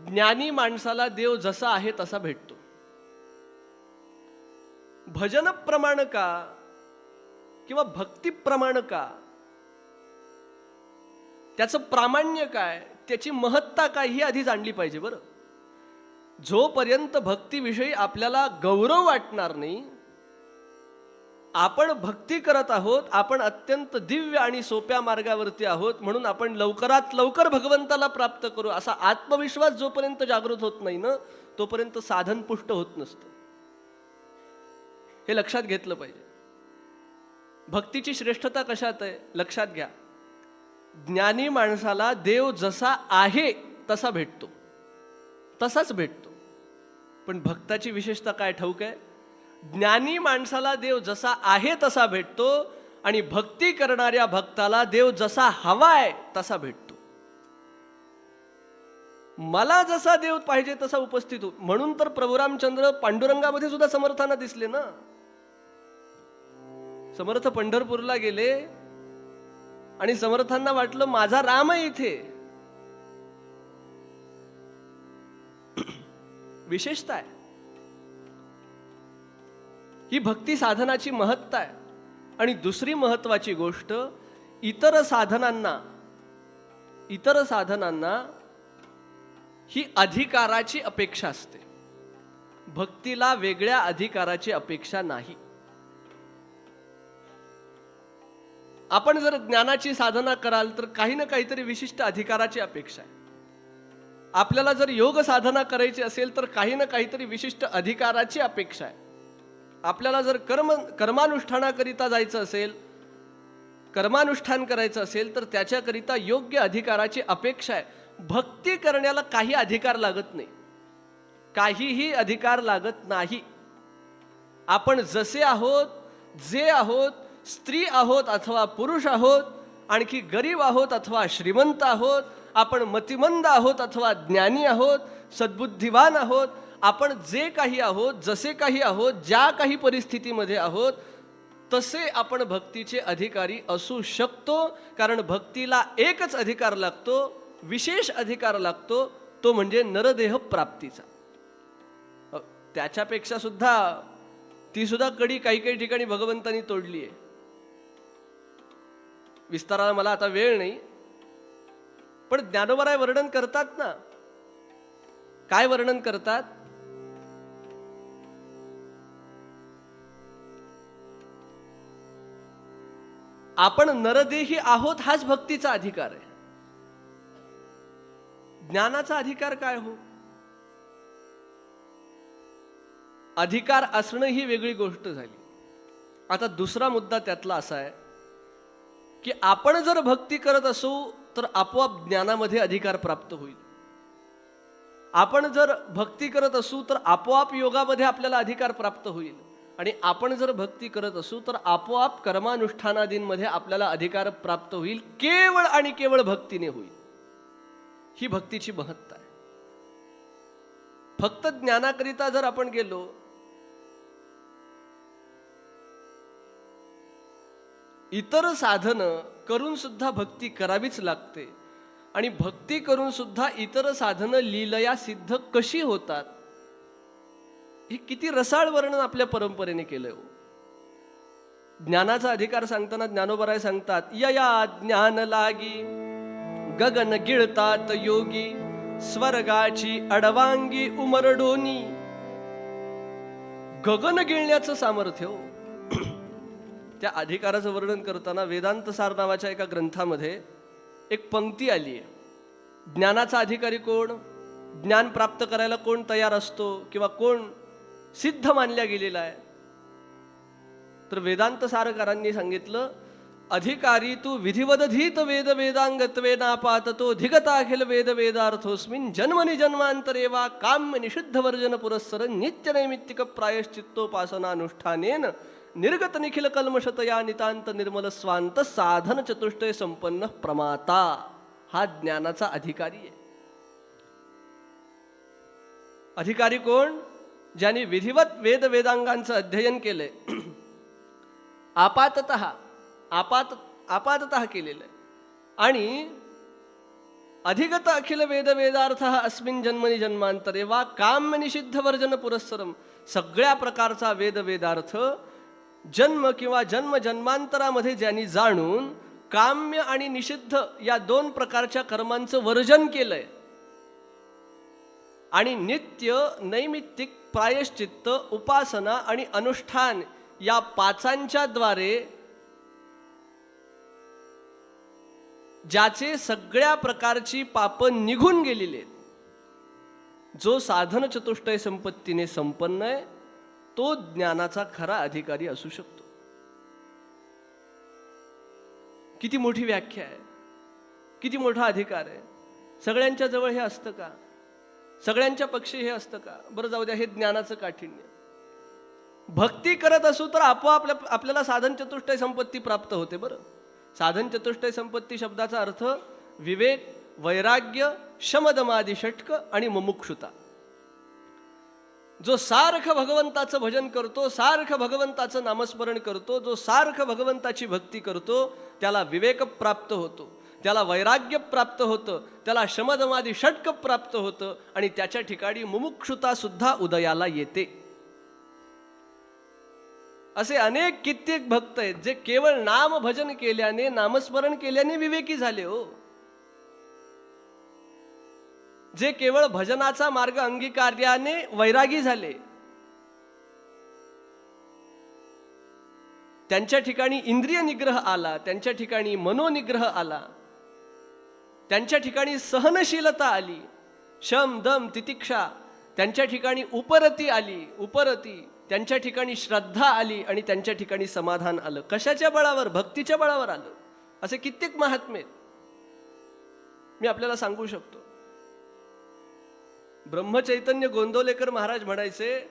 ज्ञानी माणसाला देव जसा आहे तसा भेटतो. भजन प्रमाण का किंवा भक्ती प्रमाण का, त्याचं प्रामाण्य काय, त्याची महत्ता काय, ही आधी जाणली पाहिजे. बरं, जोपर्यंत भक्तीविषयी आपल्याला गौरव वाटणार नाही, आपण भक्ती करत आहोत, आपण अत्यंत दिव्य आणि सोप्या मार्गावरती आहोत, म्हणून आपण लवकरात लवकर भगवंताला प्राप्त करू असा आत्मविश्वास जोपर्यंत जागृत होत नाही ना, तोपर्यंत साधन पुष्ट होत नसतं. हे लक्षात घेतलं पाहिजे. भक्तीची श्रेष्ठता कशात आहे लक्षात घ्या. ज्ञानी माणसाला देव जसा आहे तसा भेटतो, तसाच भेटतो. पण भक्ताची विशेषता काय ठाऊक आहे? ज्ञानी माणसाला देव जसा आहे तसा भेटतो आणि भक्ती करणाऱ्या भक्ताला देव जसा हवाय तसा भेटतो. मला जसा देव पाहिजे तसा उपस्थित हो. म्हणून तर प्रभू रामचंद्र पांडुरंगामध्ये सुद्धा समर्थांना दिसले ना. समर्थ पंढरपूरला गेले आणि समर्थांना वाटलं माझा राम आहे इथे. विशेषता आहे ही, भक्ती साधनाची महत्ता आहे. आणि दुसरी महत्वाची गोष्ट, इतर साधनांना ही अधिकाराची अपेक्षा असते. भक्तीला वेगळ्या अधिकाराची अपेक्षा नाही. आपण जर ज्ञानाची साधना कराल तर काही ना काहीतरी विशिष्ट अधिकाराची अपेक्षा आहे. आपल्याला जर योग साधना करायची असेल तर काही ना काहीतरी विशिष्ट अधिकाराची अपेक्षा आहे. आपल्याला जर कर्मानुष्ठानाकरिता जायचं असेल, कर्मानुष्ठान करायचं असेल तर त्याच्याकरिता योग्य अधिकाराची अपेक्षा आहे. भक्ती करण्याला काही अधिकार लागत नाही, काहीही अधिकार लागत नाही. आपण जसे आहोत, जे आहोत, स्त्री आहोत अथवा पुरुष आहोत, आणखी गरीब आहोत अथवा श्रीमंत आहोत, आपण मतिमंद आहोत अथवा ज्ञानी आहोत, सद्बुद्धिवान आहोत, आपण जे काही आहोत, जसे काही आहोत, ज्या काही परिस्थितीमध्ये आहोत, तसे आपण भक्तीचे अधिकारी असू शकतो. कारण भक्तीला एकच अधिकार लागतो, विशेष अधिकार लागतो, तो म्हणजे नरदेह प्राप्तीचा. त्याच्यापेक्षा सुद्धा ती सुद्धा कडी काही काही ठिकाणी भगवंतांनी तोडली आहे. विस्ताराला मला आता वेळ नाही, पण ज्ञानोबराय वर्णन करतात ना. काय वर्णन करतात? आपण नरदेही आहोत हाच भक्तीचा अधिकार आहे. ज्ञानाचा अधिकार काय हो? अधिकार असणं ही वेगळी गोष्ट झाली. आता दुसरा मुद्दा त्यातला असा आहे की आपण जर भक्ती करत असू तर आपोआप ज्ञानामध्ये अधिकार प्राप्त होईल. आपण जर भक्ती करत असू तर आपोआप योगामध्ये आपल्याला अधिकार प्राप्त होईल, आणि आपण जर भक्ती करत असू तर आपोआप कर्मानुष्ठानादींमध्ये आपल्याला अधिकार प्राप्त होईल. केवळ आणि केवळ भक्तीने होईल. ही भक्तीची महत्ता आहे. फक्त ज्ञानाकरिता जर आपण गेलो, इतर साधन करून सुद्धा भक्ती करावीच लागते, आणि भक्ती करून सुद्धा इतर साधनं लीलया सिद्ध कशी होतात हे किती रसाळ वर्णन आपल्या परंपरेने केलंय हो. ज्ञानाचा अधिकार सांगताना ज्ञानोबराय सांगतात, यया ज्ञान लागी गगन गिळतात योगी, स्वर्गाची अडवांगी उमरडोनी. गगन गिळण्याचं सामर्थ्य हो. त्या अधिकाराचं वर्णन करताना वेदांत सार नावाच्या एका ग्रंथामध्ये एक पंक्ती आली आहे. ज्ञानाचा अधिकारी कोण, ज्ञान प्राप्त करायला कोण तयार असतो किंवा कोण सिद्ध मानल्या गेलेला आहे, तर वेदांत सारकारांनी सांगितलं, अधिकारी तू विधिवदधीत वेद वेदांगत्वेनापाततो धिगताखिल वेद वेदार्थोस्मिन् जन्मनि जन्मांतरे वा काम्य निषिद्ध वर्जन पुरस्सर नित्य नैमित्तिक प्रायश्चित्तोपासनानुष्ठानेन निर्गत निखिल कल्मषतया नितांत निर्मल स्वांत साधन चतुष्टय संपन्न प्रमाता. हा ज्ञानाचा अधिकारी आहे. अधिकारी कोण? ज्यांनी विधिवत वेद वेदांगांचं अध्ययन केलंय, आपाततः केलेलं आहे, आणि अधिगत अखिल वेद वेदार्थ अस्मिन् जन्मनि जन्मांतरे वा काम्य निषिद्ध वर्जन पुरस्सरम. सगळ्या प्रकारचा वेद वेदार्थ जन्म किंवा जन्म जन्मांतरामध्ये ज्यांनी जाणून काम्य आणि निषिद्ध या दोन प्रकारच्या कर्मांचं वर्जन केलंय, आणि नित्य नैमित्तिक प्रायश्चित्त उपासना आणि अनुष्ठान या पाचांच्या द्वारे ज्याचे सगळ्या प्रकारची पाप निघून गेलेली आहेत, जो साधन चतुष्टय संपत्तीने संपन्न आहे, तो ज्ञानाचा खरा अधिकारी असू शकतो. किती मोठी व्याख्या आहे, किती मोठा अधिकार आहे. सगळ्यांच्या जवळ हे असतं का? सगळ्यांच्या पक्षी हे असतं का? बरं जाऊ द्या, हे ज्ञानाचं काठिण्य. भक्ती करत असू तर आपोआप आपल्याला साधन चतुष्टय संपत्ती प्राप्त होते. बरं, साधन चतुष्टय संपत्ती शब्दाचा अर्थ विवेक, वैराग्य, शमदमादी षटक आणि मुमुक्षुता. जो सारखं भगवंताचं भजन करतो, सारखं भगवंताचं नामस्मरण करतो, जो सारखं भगवंताची भक्ती करतो, त्याला विवेक प्राप्त होतो, त्याला वैराग्य प्राप्त होतं, त्याला शमदमादी षटक प्राप्त होतं, आणि त्याच्या ठिकाणी मुमुक्षुता सुद्धा उदयाला येते. असे अनेक कित्येक भक्त आहेत जे केवळ नाम भजन केल्याने, नामस्मरण केल्याने विवेकी झाले हो. जे केवळ भजनाचा मार्ग अंगीकारल्याने वैरागी झाले. त्यांच्या ठिकाणी इंद्रिय निग्रह आला, त्यांच्या ठिकाणी मनोनिग्रह आला, त्यांच्या ठिकाणी सहनशीलता आली, शम दम तितिक्षा, त्यांच्या ठिकाणी उपरती आली, त्यांच्या ठिकाणी श्रद्धा आली, आणि त्यांच्या ठिकाणी समाधान आलं. कशाच्या बळावर? भक्तीच्या बळावर आलं. असे कित्येक महात्मे मी आपल्याला सांगू शकतो. ब्रह्मचैतन्य गोंदवलेकर महाराज म्हणायचे,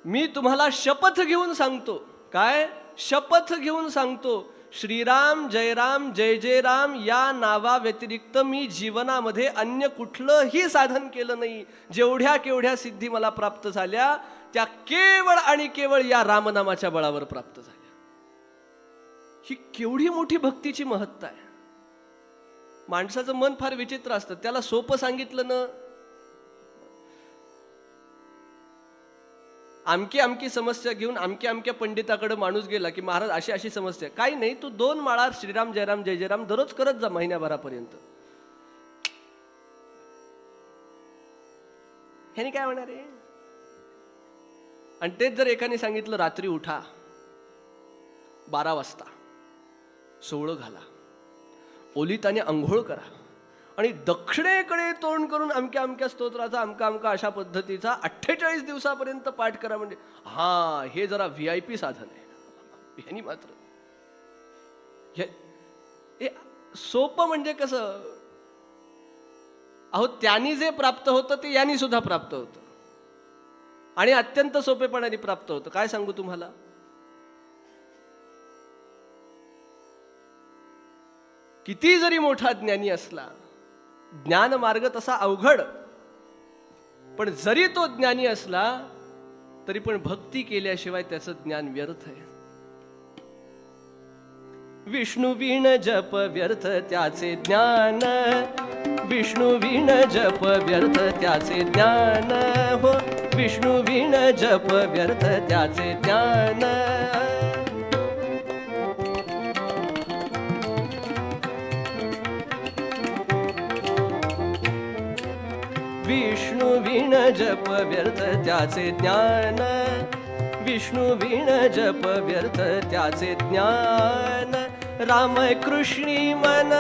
मी तुम्हाला शपथ घेऊन सांगतो. काय शपथ घेऊन सांगतो? श्रीराम जयराम जय जय राम या नावा व्यतिरिक्त मी जीवनामध्ये अन्य कुठलंही साधन केलं नाही. जेवढ्या केवढ्या सिद्धी मला प्राप्त झाल्या त्या केवळ आणि केवळ या रामनामाच्या बळावर प्राप्त झाल्या. ही केवढी मोठी भक्तीची महत्ता आहे. माणसाचं मन फार विचित्र असतं. त्याला सोपं सांगितलं ना, आमकी समस्या घेऊन आमक्या पंडिताकडे माणूस गेला की महाराज अशी अशी समस्या. काही नाही, तू 2 माळा श्रीराम जयराम जय जयराम दररोज करत जा महिन्याभरापर्यंत. ह्यानी काय होणार आहे? आणि तेच जर एकाने सांगितलं रात्री उठा 12 वाजता, सोवळं घाला, ओलिताने अंघोळ करा, आणि दक्षिणेकडे तोंड करून अमक्या स्तोत्राचा अमका अशा पद्धतीचा 48 दिवसापर्यंत पाठ करा, म्हणजे हे जरा VIP साधन आहे. ह्यानी मात्र हे सोपं म्हणजे कसं, अहो त्यांनी जे प्राप्त होतं ते यांनी सुद्धा प्राप्त होतं आणि अत्यंत सोपेपणाने प्राप्त होतं. काय सांगू तुम्हाला, किती जरी मोठा ज्ञानी असला, ज्ञान मार्ग तसा अवघड, पण जरी तो ज्ञानी असला तरी पण भक्ती केल्याशिवाय त्याचं ज्ञान व्यर्थ आहे. विष्णू विण जप व्यर्थ त्याचे ज्ञान, विष्णू विण जप व्यर्थ त्याचे ज्ञान, हो विष्णू विण जप व्यर्थ त्याचे ज्ञान. विष्णू विण जप व्यर्थ त्याचे ज्ञान, विष्णू विण जप व्यर्थ त्याचे ज्ञान. राम कृष्णी मन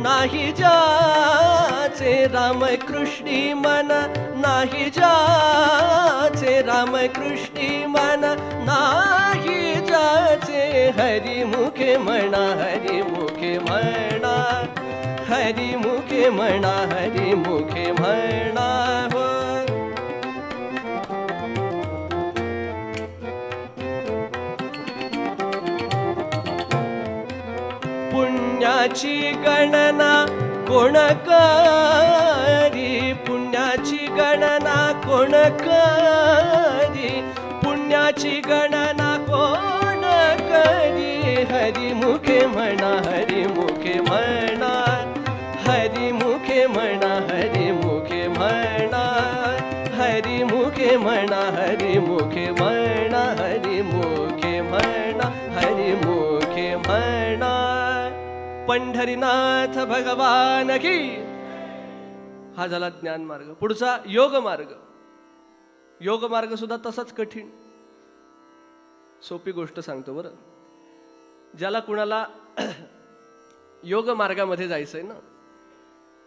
नाही जाचे, राम कृष्णी मन नाही जाचे, राम कृष्णी मन नाही जाचे. हरी मुखे म्हणा, हरी मुखे म्हणा, हरी मुखे म्हणा, हरी मुखे म्हणा. हो पुण्याची गणना कोण करी, पुण्याची गणना कोण करी, पुण्याची गणना कोण करी. हरी मुखे म्हणा, हरी मुखे म्हणा, हरी मुखे म्हणा, हरी मुखे म्हणा, हरी मुखे म्हणा, हरी मुखे म्हणा, हरी मुखे म्हणा, हरी मुखे म्हणा. पंढरीनाथ भगवान की. हा झाला ज्ञान मार्ग. पुढचा योग मार्ग. योग मार्ग सुद्धा तसाच कठीण. सोपी गोष्ट सांगतो बरं. ज्याला कुणाला योग मार्गामध्ये जायचंय ना,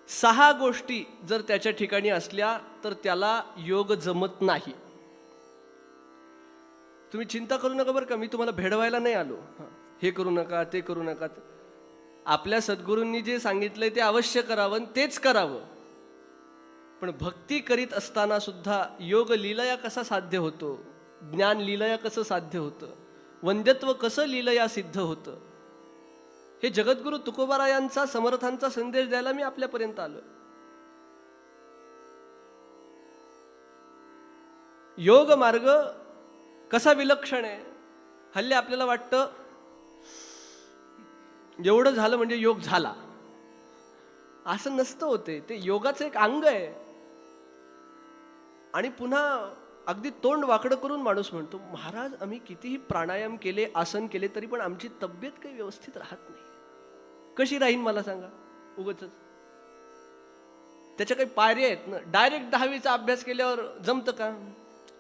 6 गोष्टी जर त्याच्या ठिकाणी असल्या तर त्याला योग जमत नाही. तुम्ही चिंता करू नका बरं का, मी तुम्हाला भेडवायला नाही आलो. हे करू नका, ते करू नका. आपल्या सद्गुरूंनी जे सांगितलंय ते अवश्य करावं, तेच करावं. पण भक्ती करीत असताना सुद्धा योग लीलया कसा साध्य होतो, ज्ञान लीलया कसं साध्य होतं, वंद्यत्व कसं लीलया सिद्ध होतं, हे जगद्गुरु तुकोबारायांचा, समर्थांचा संदेश द्यायला मी आपल्यापर्यंत आलो. योग मार्ग कसा विलक्षण आहे. हल्ली आपल्याला वाटतं एवढं झालं म्हणजे योग झाला. असं नसतं होते. ते योगाचं एक अंग आहे. आणि पुन्हा अगदी तोंड वाकडं करून माणूस म्हणतो, महाराज आम्ही कितीही प्राणायाम केले, आसन केले, तरी पण आमची तब्येत काही व्यवस्थित राहत नाही. कशी राहीन मला सांगा. उगाचच त्याच्या काही पायऱ्या आहेत ना. डायरेक्ट 10वीचा अभ्यास केल्यावर जमतं का.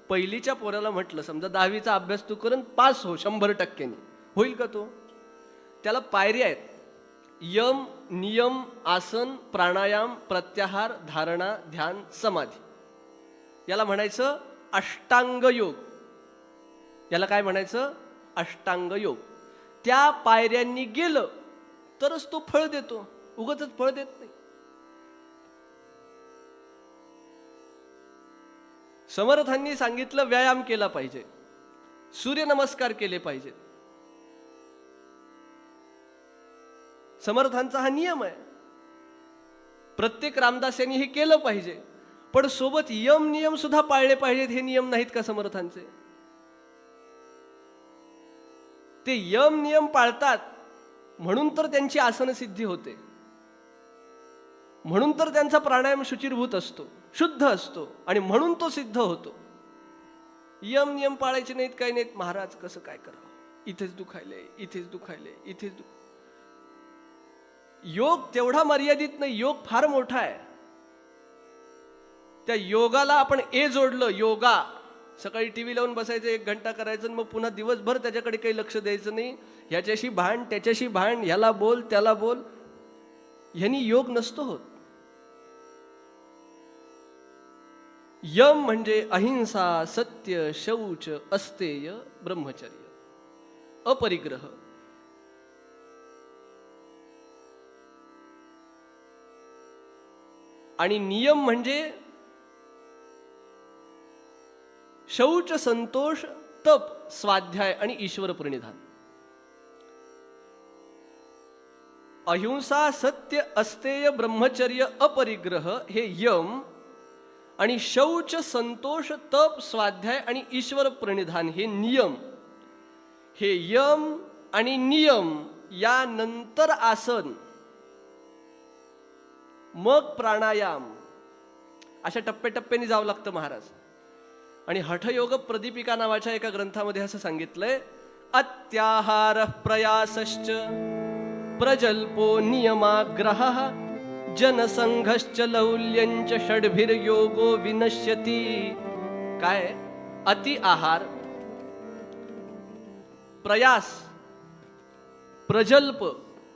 पहिलीच्या पोराला म्हटलं समजा 10वीचा अभ्यास तू करून पास हो 100%, होईल का तो. त्याला पायऱ्या आहेत. यम, नियम, आसन, प्राणायाम, प्रत्याहार, धारणा, ध्यान, समाधी. याला म्हणायचं अष्टांग योग. याला काय म्हणायचं, अष्टांग योग. त्या पायऱ्यांनी गेलं तरच तो फळ देतो, उगाचच फळ देत नाही. समर्थांनी सांगितलं व्यायाम केला पाहिजे, सूर्यनमस्कार केले पाहिजेत. समर्थांचा हा नियम आहे. प्रत्येक रामदासांनी हे केलं पाहिजे. पण सोबत यम नियम सुद्धा पाळले पाहिजेत. हे नियम नाहीत का समर्थांचे. ते यम नियम पाळतात म्हणून तर त्यांची आसन सिद्धी होते, म्हणून तर त्यांचा प्राणायाम शुचिरभूत असतो, शुद्ध असतो, आणि म्हणून तो सिद्ध होतो. यम नियम पाळायचे नाहीत, काही नाहीत. महाराज कसं काय करावं, इथेच दुखायले, इथेच दुखायले, इथेच योग तेवढा मर्यादित नाही. योग फार मोठा आहे. त्या योगाला आपण ए जोडलं. योगा सकाळी टीव्ही लावून बसायचं, 1 घंटा करायचं, मग पुन्हा दिवसभर त्याच्याकडे काही लक्ष द्यायचं नाही. ह्याच्याशी भांड, त्याच्याशी भांड, ह्याला बोल, त्याला बोल. ह्यानी योग नसतो होत. यम म्हणजे अहिंसा, सत्य, शौच, अस्तेय, ब्रह्मचर्य, अपरिग्रह. आणि नियम म्हणजे शौच, संतोष, तप, स्वाध्याय आणि ईश्वर प्रणिधान. अहिंसा, सत्य, अस्तेय, ब्रह्मचर्य, अपरिग्रह हे यम, आणि शौच, संतोष, तप, स्वाध्याय आणि ईश्वर प्रणिधान हे नियम. हे यम आणि नियम यानंतर आसन, मग प्राणायाम, अशा टप्प्याटप्प्याने जावं लागतं महाराज. आणि हठयोग प्रदीपिका नावाच्या एका ग्रंथामध्ये असं सांगितलंय, अत्याहार प्रयासश्च प्रजल्पो नियमाग्रह जनसंघश्च लौल्यंच षड्भिर्योगो विनश्यती. काय? अति आहार, प्रयास, प्रजल्प,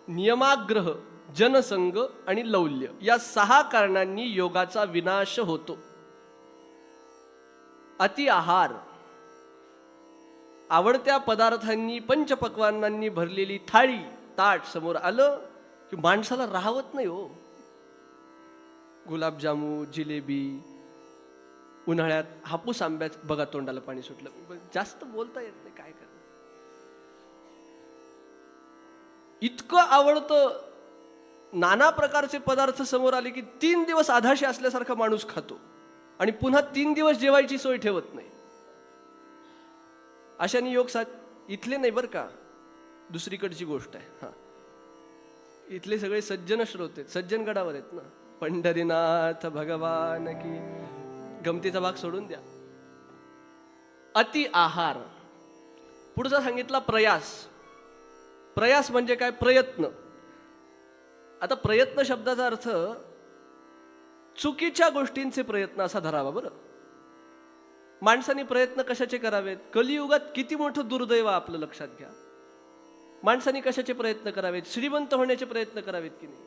नियमाग्रह, जनसंग आणि लौल्य या 6 कारणांनी योगाचा विनाश होतो. अति आहार, आवडत्या पदार्थांनी, पंचपक्वान्नांनी भरलेली थाळी, ताट समोर आलं की माणसाला राहवत नाही हो. गुलाबजामू, जिलेबी, उन्हाळ्यात हापूस आंब्यात बघा तोंडाला पाणी सुटलं. जास्त बोलता येत नाही, काय करणार. इतकं आवडतं, नाना प्रकारचे पदार्थ समोर आले की 3 दिवस आधाशी असल्यासारखा माणूस खातो आणि पुन्हा 3 दिवस जेवायची सोय ठेवत नाही. अशाने योग इथले नाही बरं का, दुसरीकडची गोष्ट आहे. हा, इथले सगळे सज्जन श्रोते, सज्जन गडावर आहेत ना. पंढरीनाथ भगवान की. गमतीचा भाग सोडून द्या. अति आहार. पुढचा सांगितला प्रयास. प्रयास म्हणजे काय? प्रयत्न. आता प्रयत्न शब्दाचा अर्थ चुकीच्या गोष्टींचे प्रयत्न असा धरावा बरं. माणसाने प्रयत्न कशाचे करावेत? कलियुगात किती मोठं दुर्दैव आपलं लक्षात घ्या. माणसाने कशाचे प्रयत्न करावेत? श्रीमंत होण्याचे प्रयत्न करावेत की नाही?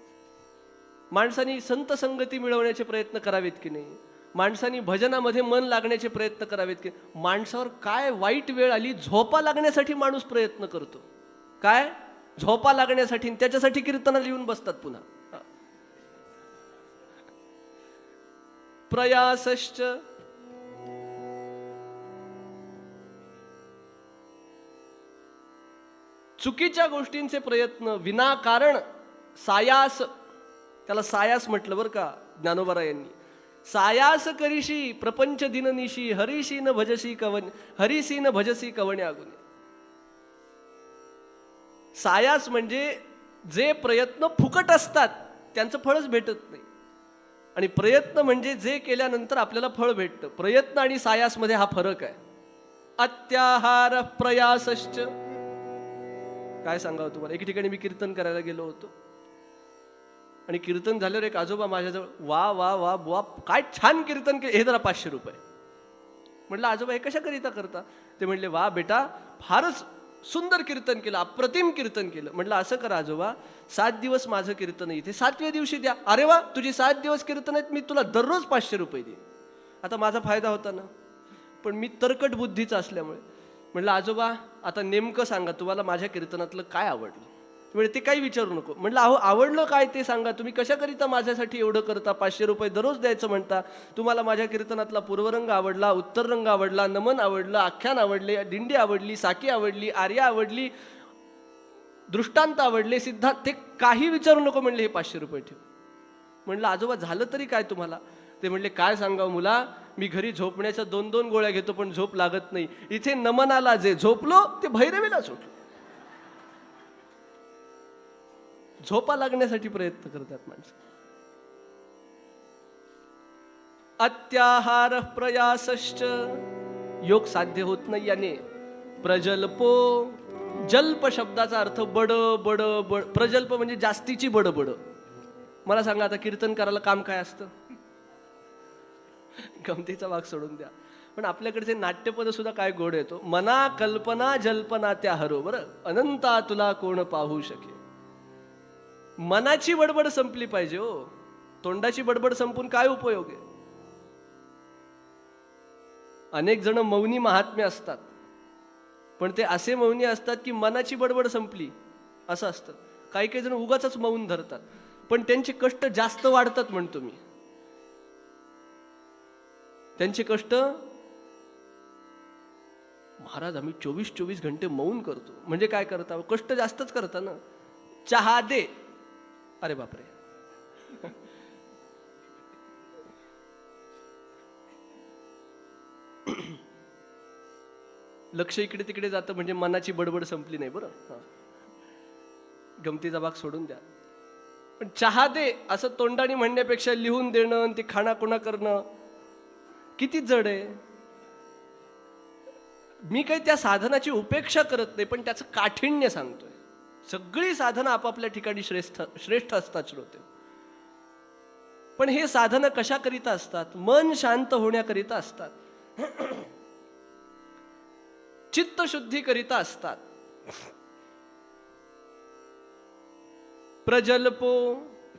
माणसाने संत संगती मिळवण्याचे प्रयत्न करावेत की नाही? माणसाने भजनामध्ये मन लागण्याचे प्रयत्न करावेत की? माणसावर काय वाईट वेळ आली, झोपा लागण्यासाठी माणूस प्रयत्न करतो. काय? झोपा लागण्यासाठी. त्याच्यासाठी कीर्तनाला येऊन बसतात पुन्हा. प्रयासश्च चुकीच्या गोष्टींचे प्रयत्न, विनाकारण सायास, त्याला सायास म्हटलं बरं का ज्ञानोबा यांनी. सायास करीशी प्रपंच दिननिशी हरीशी न भजसी कवन, हरीसी न भजसी कवण्या गुणे. सायास म्हणजे जे प्रयत्न फुकट असतात त्यांचं फळच भेटत नाही, आणि प्रयत्न म्हणजे जे केल्यानंतर आपल्याला फळ भेटतं. प्रयत्न आणि सायास मध्ये हा फरक आहे. अत्याहार प्रयासश्च. काय सांगावं तुम्हाला. एके ठिकाणी मी कीर्तन करायला गेलो होतो आणि कीर्तन झाल्यावर एक आजोबा माझ्याजवळ, वा वा वा बुवा काय छान कीर्तन केलं, हे जरा 500 रुपये. म्हटलं आजोबा हे कशाकरिता करता? ते म्हणले, वा बेटा फारच सुंदर कीर्तन केलं, अप्रतिम कीर्तन केलं. म्हटलं असं करा आजोबा, 7 दिवस माझं कीर्तन आहे इथे, 7व्या दिवशी द्या. अरे वा, तुझी 7 दिवस कीर्तन आहेत, मी तुला दररोज 500 रुपये देईन. आता माझा फायदा होता ना, पण मी तरकट बुद्धीचा असल्यामुळे म्हटलं आजोबा आता नेमकं सांगा, तुम्हाला माझ्या कीर्तनातलं काय आवडलं? म्हणजे ते काही विचारू नको. म्हटलं अहो आवडलं काय ते सांगा. तुम्ही कशाकरिता माझ्यासाठी एवढं करता? 500 रुपये दररोज द्यायचं म्हणता. तुम्हाला माझ्या कीर्तनातला पूर्वरंग आवडला, उत्तर रंग आवडला, नमन आवडलं, आख्यान आवडले, दिंडी आवडली, साकी आवडली, आर्या आवडली, दृष्टांत आवडले, सिद्धांत, ते काही विचारू नको. म्हणले हे 500 रुपये ठेव. म्हणलं आजोबा झालं तरी काय तुम्हाला? ते म्हणले काय सांगावं मुला, मी घरी झोपण्याच्या 2-2 गोळ्या घेतो पण झोप लागत नाही. इथे नमनाला जे झोपलो ते भैरवीला सुटलो. झोपा लागण्यासाठी प्रयत्न करतात माणसं. अत्याहार प्रयासश्च. योग साध्य होत नाही याने. प्रजल्पो. जल्प शब्दाचा अर्थ बड बड बड. प्रजल्प म्हणजे जास्तीची बडबड. मला सांगा आता कीर्तन करायला काम काय असतं? गमतीचा भाग सोडून द्या. पण आपल्याकडचे नाट्यपद सुद्धा काय गोड येतो. मना कल्पना जल्पना त्या हरो. बरं, अनंता तुला कोण पाहू शके. मनाची बडबड संपली पाहिजे हो. तोंडाची बडबड संपून काय उपयोग आहे? अनेक जण मौनी महात्म्य असतात, पण ते असे मौनी असतात की मनाची बडबड संपली असं असतं. काही काही जण उगाचच मौन धरतात, पण त्यांचे कष्ट जास्त वाढतात म्हणतो मी. त्यांचे कष्ट, महाराज आम्ही 24 घंटे मौन करतो. म्हणजे काय करता? कष्ट जास्तच करता ना. चहा दे, अरे बापरे. लक्ष इकडे तिकडे जातं म्हणजे मनाची बडबड संपली नाही. बरं, गमतीचा भाग सोडून द्या. पण चहा दे असं तोंडाने म्हणण्यापेक्षा लिहून देणं आणि ती खाणाखुणा करणं किती जड आहे. मी काही त्या साधनाची उपेक्षा करत नाही, पण त्याचं काठिण्य सांगतोय. सगळी साधनं आपापल्या ठिकाणी श्रेष्ठ असतात श्रोते. पण हे साधनं कशाकरिता असतात? मन शांत होण्याकरिता असतात, चित्तशुद्धीकरिता असतात. प्रजल्पो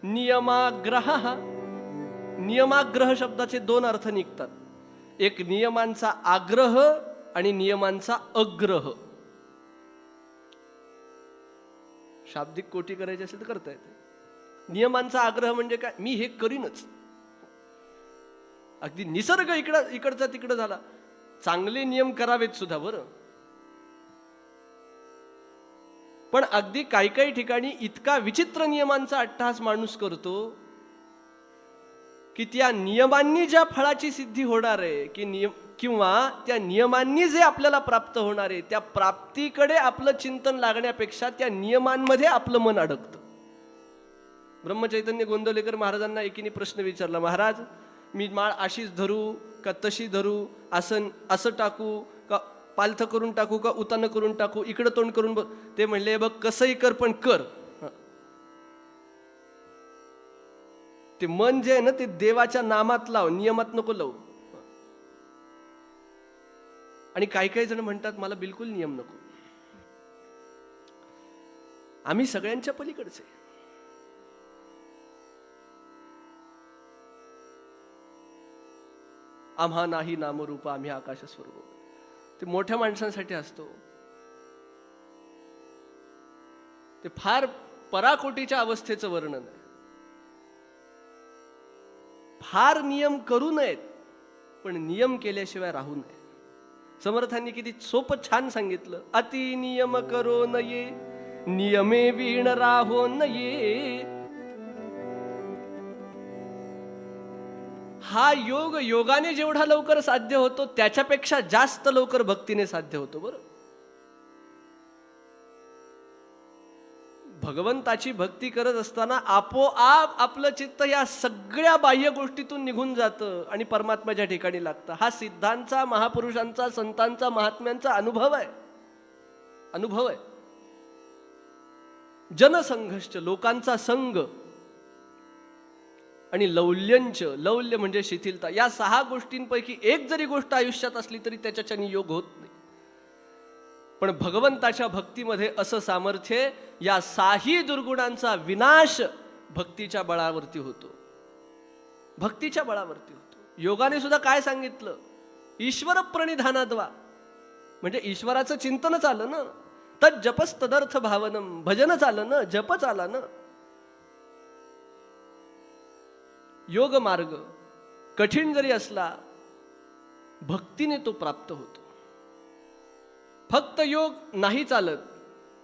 नियमाग्रह. नियमाग्रह शब्दाचे 2 अर्थ निघतात. एक नियमांचा आग्रह आणि नियमांचा अग्रह. शाब्दिक कोटी करायची असेल तर करता येते. नियमांचा आग्रह म्हणजे काय? मी हे करीनच. अगदी निसर्ग इकडचा तिकडं झाला, चांगले नियम करावेत सुद्धा बरं. पण अगदी काही ठिकाणी इतका विचित्र नियमांचा अट्टहास माणूस करतो की त्या नियमांनी ज्या फळाची सिद्धी होणार आहे किंवा त्या नियमांनी जे आपल्याला प्राप्त होणार आहे त्या प्राप्तीकडे आपलं चिंतन लागण्यापेक्षा त्या नियमांमध्ये आपलं मन अडकतं. ब्रह्मचैतन्य गोंदवलेकर महाराजांना एकीने प्रश्न विचारला, महाराज मी माळ अशीच धरू का तशी धरू, असं टाकू का पालथं करून टाकू का उतानं करून टाकू, इकडं तोंड करून बघ. ते म्हणले, बघ कसंही कर पण कर. ते मन जे आहे ना ते देवाच्या नामात लाव, नियमात नको लावू. आणि काही जण म्हणतात मला बिलकुल नियम नको. आम्ही सगळ्यांच्या पलीकडचे. आम्हा नाही नामरूप आम्ही आकाश स्वरूप. ते मोठ्या माणसांसाठी असतो. ते फार पराकोटीच्या अवस्थेचं वर्णन आहे. फार नियम करू नयेत, पण नियम केल्याशिवाय राहू नये. समर्थांनी किती सोपं छान सांगितलं, अति नियम करो नये नियमे वीण राहो नये. हा योगाने जेवढा लवकर साध्य होतो त्याच्यापेक्षा जास्त लवकर भक्तीने साध्य होतो. बरं, भगवंताची भक्ती करत असताना आपोआप आपलं चित्त या सगळ्या बाह्य गोष्टीतून निघून जातं आणि परमात्म्याच्या ठिकाणी लागतं. हा सिद्धांचा, महापुरुषांचा, संतांचा, महात्म्यांचा अनुभव आहे. जनसंघर्ष, लोकांचा संघ आणि लौल्य म्हणजे शिथिलता, या 6 गोष्टींपैकी एक जरी गोष्ट आयुष्यात असली तरी त्याच्याने योग होत नाही. पण भगवंताच्या भक्तीमध्ये असं सामर्थ्य, या 6ही दुर्गुणांचा विनाश भक्तीच्या बळावरती होतो. भक्तीच्या बळावरती होतो. योगाने सुद्धा काय सांगितलं? ईश्वर प्रणिधानाद्वा, म्हणजे ईश्वराचं चिंतनच आलं ना. तद जपस तदर्थ भावनम, भजनच आलं ना, जपच आला ना. योग मार्ग कठीण जरी असला भक्तीने तो प्राप्त होतो. फक्त योग नाही चालत,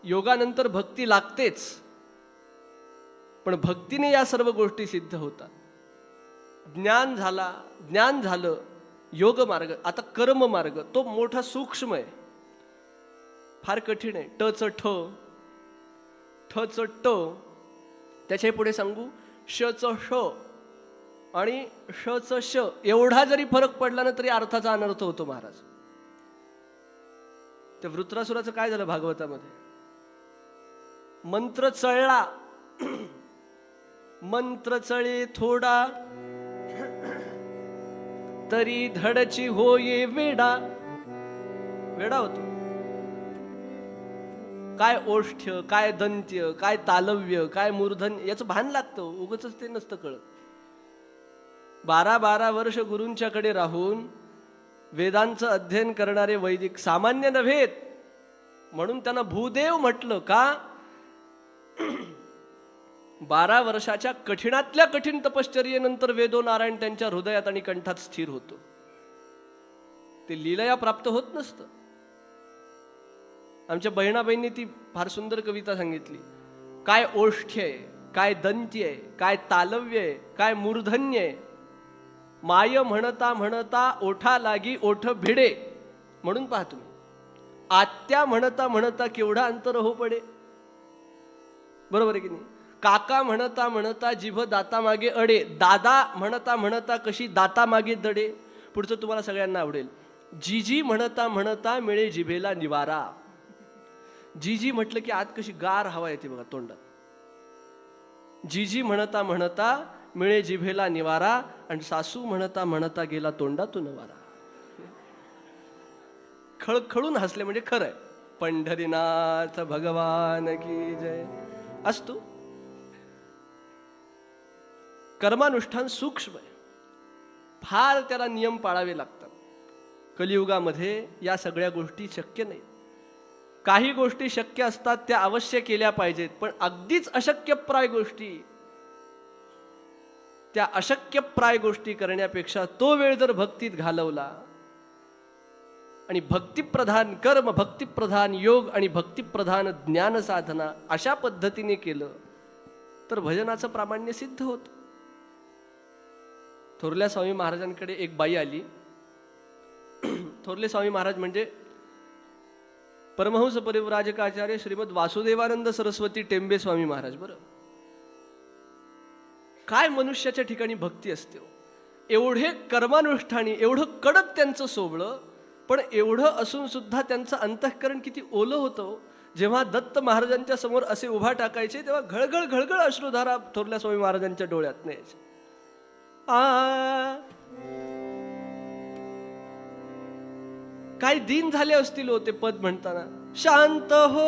योगानंतर भक्ती लागतेच. पण भक्तीने या सर्व गोष्टी सिद्ध होतात. ज्ञान झालं, योग मार्ग. आता कर्म मार्ग तो मोठा सूक्ष्म आहे, फार कठीण आहे. टच ट, त्याच्या पुढे सांगू शच श आणि शच श, एवढा जरी फरक पडला ना तरी अर्थाचा अनर्थ होतो. महाराज, त्या वृत्रासुराचं काय झालं भागवतामध्ये? मंत्र चळला, मंत्र चळे थोडा तरी धडची होये वेडा. वेडा होतो. काय ओष्ठ्य, काय दंत्य, काय तालव्य, काय मूर्धन्य याचं भान लागतं. उगाचच ते नसतं कळत. 12 वर्ष गुरूंच्याकडे राहून वेदांचं अध्ययन करणारे वैदिक सामान्य नव्हेत, म्हणून त्यांना भूदेव म्हटलं. का? 12 वर्षाच्या कठीणातल्या कठीण तपश्चर्येनंतर वेदो नारायण त्यांच्या हृदयात आणि कंठात स्थिर होतो. ते लीलया प्राप्त होत नसतं. आमच्या बहिणाबाईंनी ती फार सुंदर कविता सांगितली. काय ओष्ठ्य आहे, काय दंत्य आहे, काय तालव्य आहे, काय मूर्धन्य आहे. माय म्हणता म्हणता ओठा लागी ओठ भिडे. म्हणून पहा तुम्ही, आत्या म्हणता म्हणता केवढा अंतर हो पडे. बरोबर आहे की नाही. काका म्हणता म्हणता जिभ दाता मागे अडे. दादा म्हणता म्हणता कशी दाता मागे दडे. पुढचं तुम्हाला सगळ्यांना आवडेल. जीजी म्हणता म्हणता मिळे जिभेला निवारा. जीजी म्हटलं की आत कशी गार हवा येते बघा तोंडात. जीजी म्हणता म्हणता मिळे जिभेला निवारा, आणि सासू म्हणता म्हणता गेला तोंडातून वारा. खळखळून हसले म्हणजे खरं आहे. पंढरीनाथ भगवान की जय. असतो कर्मानुष्ठान सूक्ष्म आहे, फार त्याला नियम पाळावे लागतात. कलियुगामध्ये या सगळ्या गोष्टी शक्य नाहीत. काही गोष्टी शक्य असतात त्या अवश्य केल्या पाहिजेत, पण अगदीच अशक्यप्राय गोष्टी, त्या अशक्यप्राय गोष्टी करण्यापेक्षा तो वेळ जर भक्तीत घालवला आणि भक्तिप्रधान कर्म, भक्तिप्रधान योग आणि भक्तिप्रधान ज्ञान साधना अशा पद्धतीने केलं तर भजनाचं प्रामाण्य सिद्ध होत. थोरल्या स्वामी महाराजांकडे एक बाई आली. थोरले स्वामी महाराज म्हणजे परमहंस परिव्राजकाचार्य श्रीमद वासुदेवानंद सरस्वती टेंबे स्वामी महाराज. बरं, काय मनुष्याच्या ठिकाणी भक्ती असते. एवढे कर्मानुष्ठानी, एवढं कडक त्यांचं सोबळं, पण एवढं असून सुद्धा त्यांचं अंतःकरण किती ओलं होतं. जेव्हा दत्त महाराजांच्या समोर असे उभा टाकायचे तेव्हा घळघळ घळघळ अश्रुधारा थोरल्या स्वामी महाराजांच्या डोळ्यात न्यायचे. काय दिन झाले असतील होते पद म्हणताना. शांत हो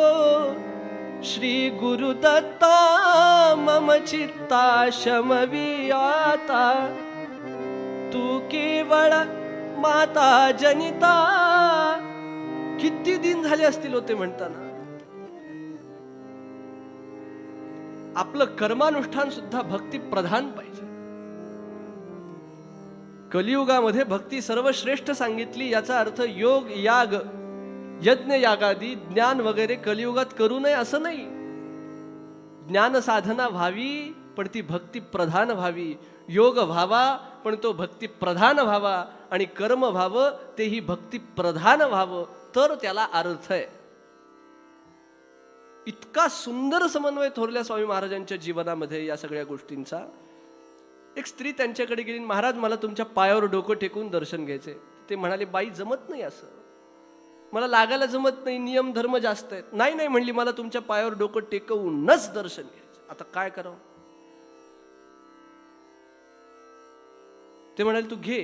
श्री गुरुदत्ता मम चित्ता शमवी आता, तू केवळ माता जनिता. किती दिन झाले असतील होते म्हणताना. आपलं कर्मानुष्ठान सुद्धा भक्ती प्रधान पाहिजे. कलियुगामध्ये भक्ती सर्वश्रेष्ठ सांगितली. याचा अर्थ योग याग यज्ञ यागादी ज्ञान वगैरे कलियुगात करू नये असं नाही. ज्ञान साधना व्हावी पण ती भक्ती प्रधान व्हावी. योग व्हावा पण तो भक्ती प्रधान व्हावा, आणि कर्म व्हावं तेही भक्ती प्रधान व्हावं, तर त्याला अर्थ आहे. इतका सुंदर समन्वय थोरल्या स्वामी महाराजांच्या जीवनामध्ये या सगळ्या गोष्टींचा. एक स्त्री त्यांच्याकडे गेली. महाराज, मला तुमच्या पायावर डोकं टेकून दर्शन घ्यायचे. ते म्हणाले, बाई जमत नाही असं, मला लागायला जमत नाही, नियम धर्म जास्त आहेत. नाही नाही म्हणली, मला तुमच्या पायावर डोकं टेकवूनच दर्शन घ्यायचं. आता काय करावं. ते म्हणाले, तू घे,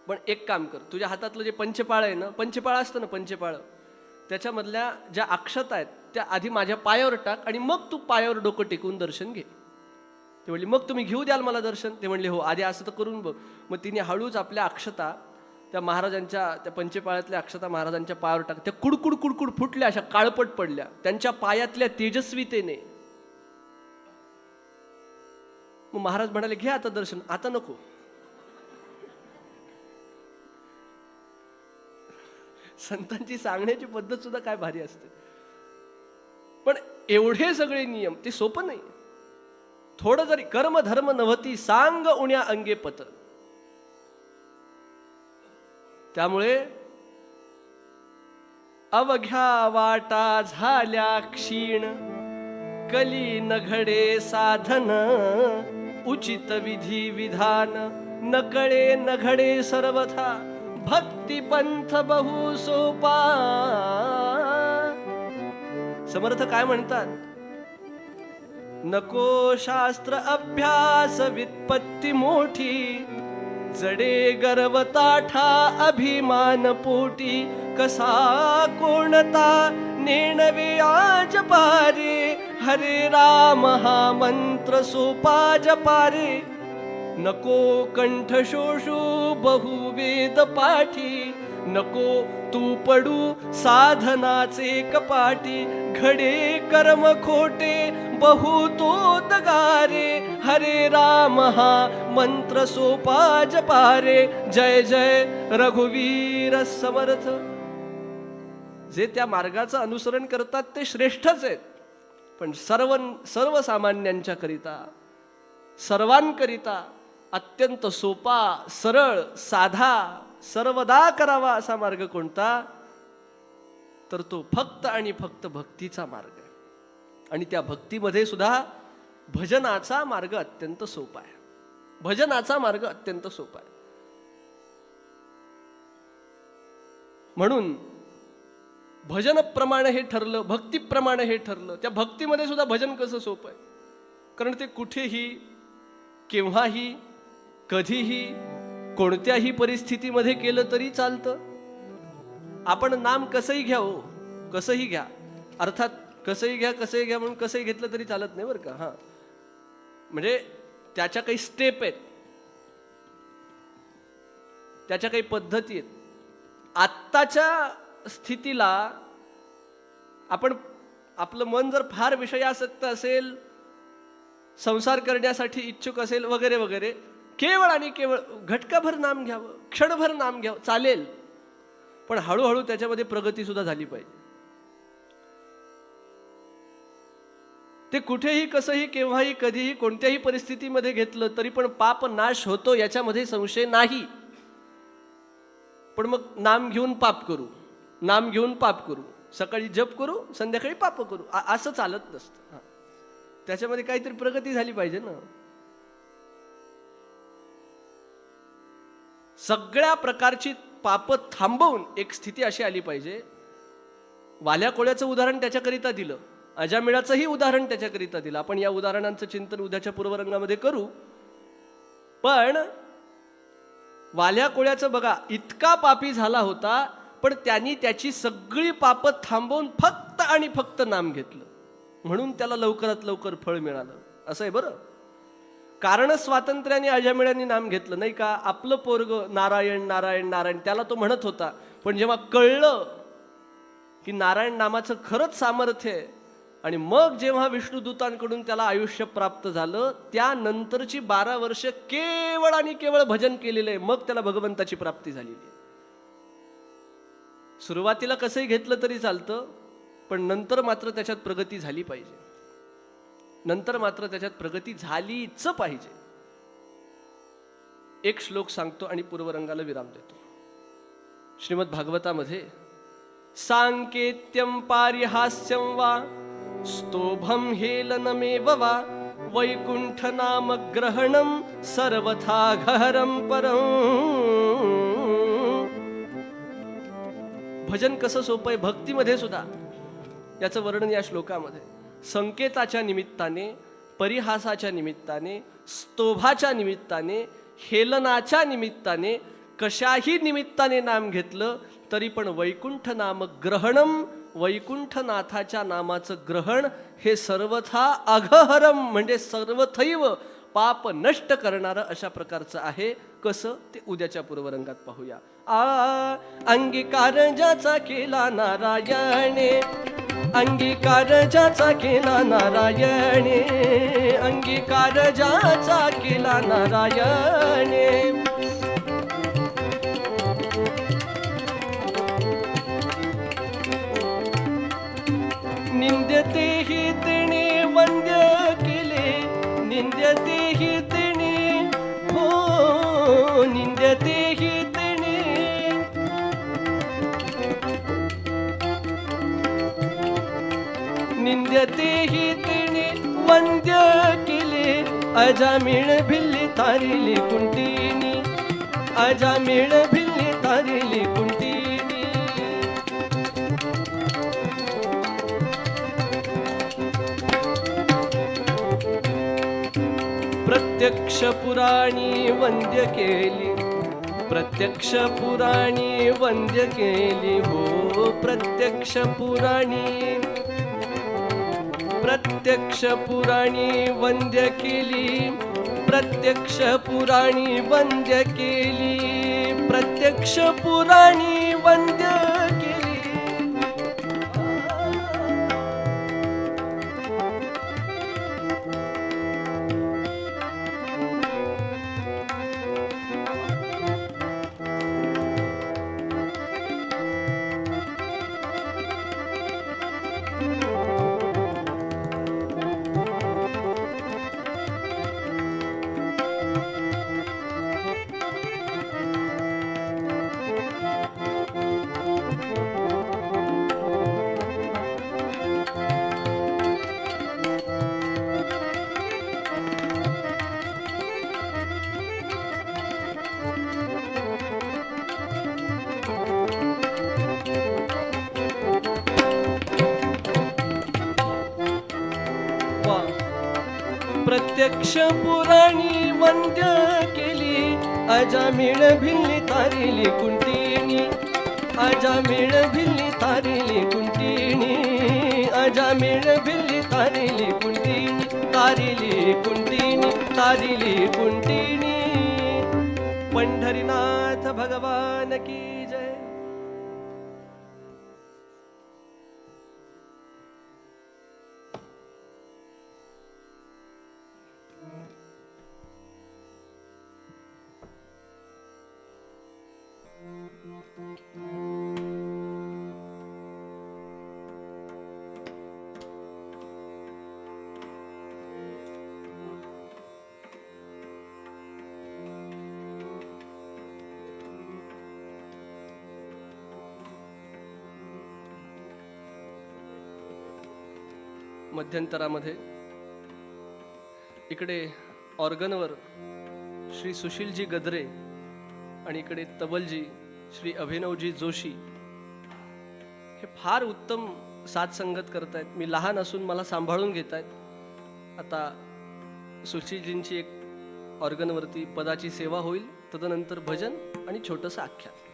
पण एक काम कर, तुझ्या हातातलं जे पंचपाळ आहे ना, पंचपाळ असतं ना, पंचपाळ, त्याच्यामधल्या ज्या अक्षता आहेत त्या आधी माझ्या पायावर टाक आणि मग तू पायावर डोकं टेकून दर्शन घे. ते म्हणली, मग तुम्ही घेऊ द्याल मला दर्शन. ते म्हणले, हो, आधी असं तर करून बघ. मग तिने हळूच आपल्या अक्षता त्या महाराजांच्या, त्या पंचपाळ्यातल्या अक्षता महाराजांच्या पायावर टाक. त्या कुडकुड कुडकुड फुटल्या, अशा काळपट पडल्या त्यांच्या पायातल्या तेजस्वीतेने. मग महाराज म्हणाले, घे आता दर्शन. आता नको. संतांची सांगण्याची पद्धत सुद्धा काय भारी असते. पण एवढे सगळे नियम ते सोपं नाही. थोडं जरी कर्म धर्म नव्हती सांग उण्या अंगे पत. त्यामुळे अवघ्या वाटा झाल्या क्षीण, कली न घडे साधन, उचित विधी विधान, नकळे न घडे सर्वथा, भक्ती पंथ बहु सोपा. समर्थ काय म्हणतात, नको शास्त्र अभ्यास व्युत्पत्ती मोठी, जडे गर्व ताठा अभिमान पोटी, कसा कोणता नेणवे आज पारे, हरे राम हा मंत्र सोपा जपारे, नको कंठ शोषू बहुवेद पाठी, नको तू पडू साधनाचे कपाटी, घडे कर्म खोटे बहुतो दगारे, हरे राम हा मंत्र सोपा जपारे, जय जय रघुवीर समर्थ. जे त्या मार्गाचं अनुसरण करतात ते श्रेष्ठच आहेत, पण सर्वसामान्यांच्या करिता, सर्वांकरिता अत्यंत सोपा, सरळ, साधा, सर्वदा करावा असा मार्ग कोणता? तर तो फक्त आणि फक्त भक्तीचा मार्ग आहे. आणि त्या भक्तीमध्ये सुद्धा भजनाचा मार्ग अत्यंत सोपा आहे. भजनाचा मार्ग अत्यंत सोपा आहे. म्हणून भजनप्रमाणे हे ठरलं, भक्तीप्रमाणे हे ठरलं. त्या भक्तीमध्ये सुद्धा भजन कसं सोपं आहे? कारण ते कुठेही, केव्हाही, कधीही, कोणत्याही परिस्थितीमध्ये केलं तरी चालतं. आपण नाम कसंही घ्या, हो कसंही घ्या, अर्थात कसंही घ्या म्हणून कसंही घेतलं तरी चालत नाही बरं का. हां, म्हणजे त्याच्या काही स्टेप आहेत, त्याच्या काही पद्धती आहेत. आत्ताच्या स्थितीला आपण, आपलं मन जर फार विषयासक्त असेल, संसार करण्यासाठी इच्छुक असेल वगैरे वगैरे, केवळ आणि केवळ घटकाभर नाम घ्यावं, क्षणभर नाम घ्यावं चालेल, पण हळूहळू त्याच्यामध्ये प्रगती सुद्धा झाली पाहिजे. ते कुठेही, कसंही, केव्हाही, कधीही, कोणत्याही परिस्थितीमध्ये घेतलं तरी पण पाप नाश होतो, याच्यामध्ये संशय नाही. पण मग नाम घेऊन पाप करू, नाम घेऊन पाप करू, सकाळी जप करू, संध्याकाळी पाप करू, असं चालत नसतं. त्याच्यामध्ये काहीतरी प्रगती झाली पाहिजे ना. सगळ्या प्रकारची पाप थांबवून एक स्थिती अशी आली पाहिजे. वाल्या कोळ्याचं उदाहरण त्याच्याकरिता दिलं, अजामिळाचंही उदाहरण त्याच्याकरिता दिलं. आपण या उदाहरणांचं चिंतन उद्याच्या पूर्वरंगामध्ये करू. पण वाल्या कोळ्याचं बघा, इतका पापी झाला होता, पण त्यांनी त्याची सगळी पाप थांबवून फक्त आणि फक्त नाम घेतलं, म्हणून त्याला लवकरात लवकर फळ मिळालं. असं आहे बरं. कारण स्वातंत्र्याने अजामिळाने नाम घेतलं नाही का. आपलं पोरग नारायण नारायण नारायण त्याला तो म्हणत होता, पण जेव्हा कळलं की नारायण नामाचं खरंच सामर्थ्य आहे, आणि मग जेव्हा विष्णुदूतांकडून त्याला आयुष्य प्राप्त झालं, त्यानंतरची 12 वर्ष केवळ आणि केवळ भजन केलेलं आहे, मग त्याला भगवंताची प्राप्ती झालेली आहे. सुरुवातीला कसंही घेतलं तरी चालतं, पण नंतर मात्र त्याच्यात प्रगती झाली पाहिजे. नंतर मात्र त्याच्यात प्रगती झालीच पाहिजे. एक श्लोक सांगतो आणि पूर्वरंगाला विराम देतो. श्रीमद भागवतामध्ये सांकेत्यं पारिहास्यं वा स्तोभं हेलनमेव वा वैकुंठ नाम ग्रहणं सर्वथा घहरं परं. भजन कसं सोपं आहे भक्तीमध्ये सुद्धा, याचं वर्णन या श्लोकामध्ये. संकेताच्या निमित्ताने, परिहासाच्या निमित्ताने, स्तोभाच्या निमित्ताने, हेलनाच्या निमित्ताने, कशाही निमित्ताने नाम घेतलं तरी पण वैकुंठ नाम ग्रहणम, वैकुंठनाथाच्या नामाचं ग्रहण हे सर्वथा अघहरम म्हणजे सर्वथैव पाप नष्ट करणारं अशा प्रकारचं आहे. कसं ते उद्याच्या पूर्वरंगात पाहूया. अंगीकार ज्याचा केला नारायणे, अंगीकार ज्याचा केला नारायणे, अंगीकार ज्याचा केला नारायणे. निंद्यते हि तिने वंद्य केले, निंद्यते हि तिने, हो निंद्यते हि तिने. निंद्यते हि तिने वंद्य केले, अजामिळ भिल्ली तारिली कुंटिनी, अजामिळ भिल्ली तारिली कुंटिनी. प्रत्यक्ष पुराणी वंद्य केली, प्रत्यक्ष पुराणी वंद्य केली, हो प्रत्यक्ष पुराणी, प्रत्यक्ष पुराणी वंद्य केली, प्रत्यक्ष पुराणी वंद्य केली, प्रत्यक्ष पुराणी वंद्य केली. प्रत्यक्ष पुराणी वंद्य केली. अजामिळ भिल्ली तारिली कुंटिनी. अजामिळ भिल्ली तारिली कुंटिनी. अजामिळ भिल्ली तारिली कुंटिनी. तारिली कुंटिनी. तारिली कुंटिनी. पंढरीनाथ भगवान की जय. मध्यंतरामध्ये इकडे ऑर्गनवर श्री सुशीलजी गद्रे आणि इकडे तबलजी श्री अभिनवजी जोशी हे फार उत्तम साथ संगत करतायत. मी लहान असून मला सांभाळून घेतायत. आता सुशीलजींची एक ऑर्गनवरती पदाची सेवा होईल, तदनंतर भजन आणि छोटंसं आख्यान.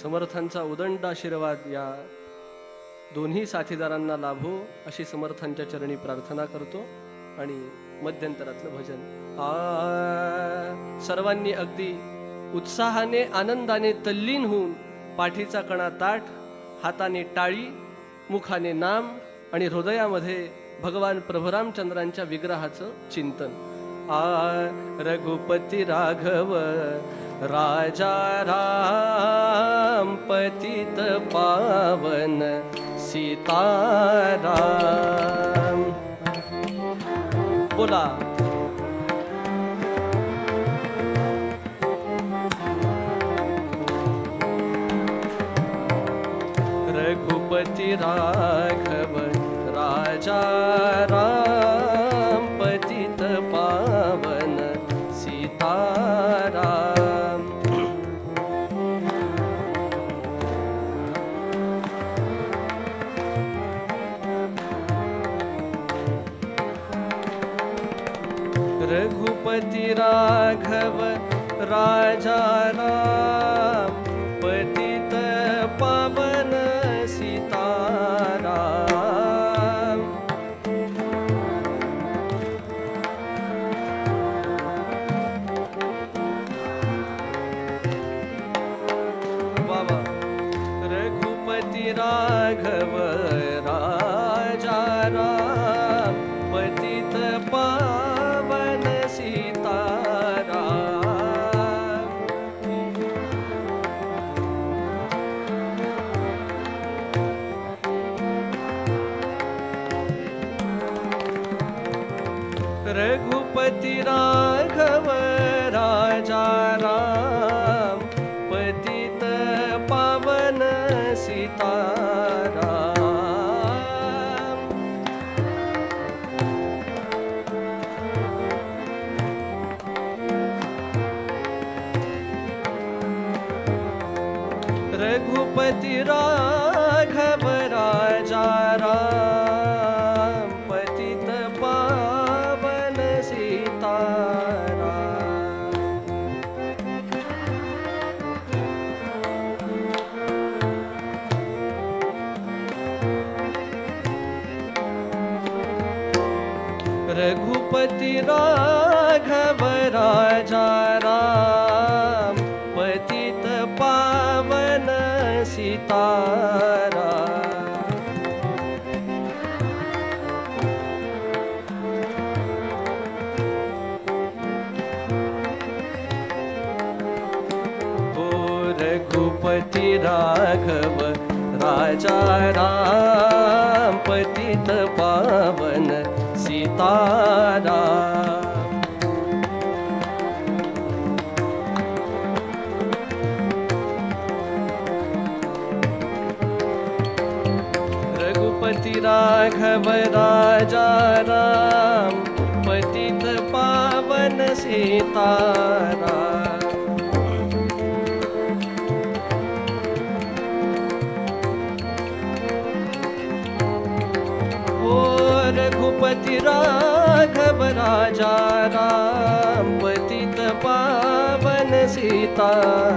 समर्थांचा उदंड आशीर्वाद या दोन्ही साथीदारांना लाभो अशी समर्थांच्या चरणी प्रार्थना करतो आणि मध्यंतरातलं भजन सर्वांनी अगदी उत्साहाने आनंदाने तल्लीन होऊन पाठीचा कणा ताठ, हाताने टाळी, मुखाने नाम आणि हृदयामध्ये भगवान प्रभुरामचंद्रांच्या विग्रहाचं चिंतन रघुपती राघव राजा राम पतित पावन सीताराम बोला रघुपती राघव राजा राम पतित पावन सीताराम रघुपती राघव राजा राम पतित पावन सीताराम बाबा रघुपती राघव राजा राम पतित पावन सीताराम रघुपती राघव राजा राम पतित पावन सीताराम रघुपती राघव राजा राम पतित पावन सीताराम रघुपती राघव राजा राम पतित पावन सीताराम ओ रघुपती राघव राजा राम पतित पावन सीताराम रघुपती राघव राजा राम पतित पावन सीताराम रघुपती राघव राजा राम पतित पावन सीताराम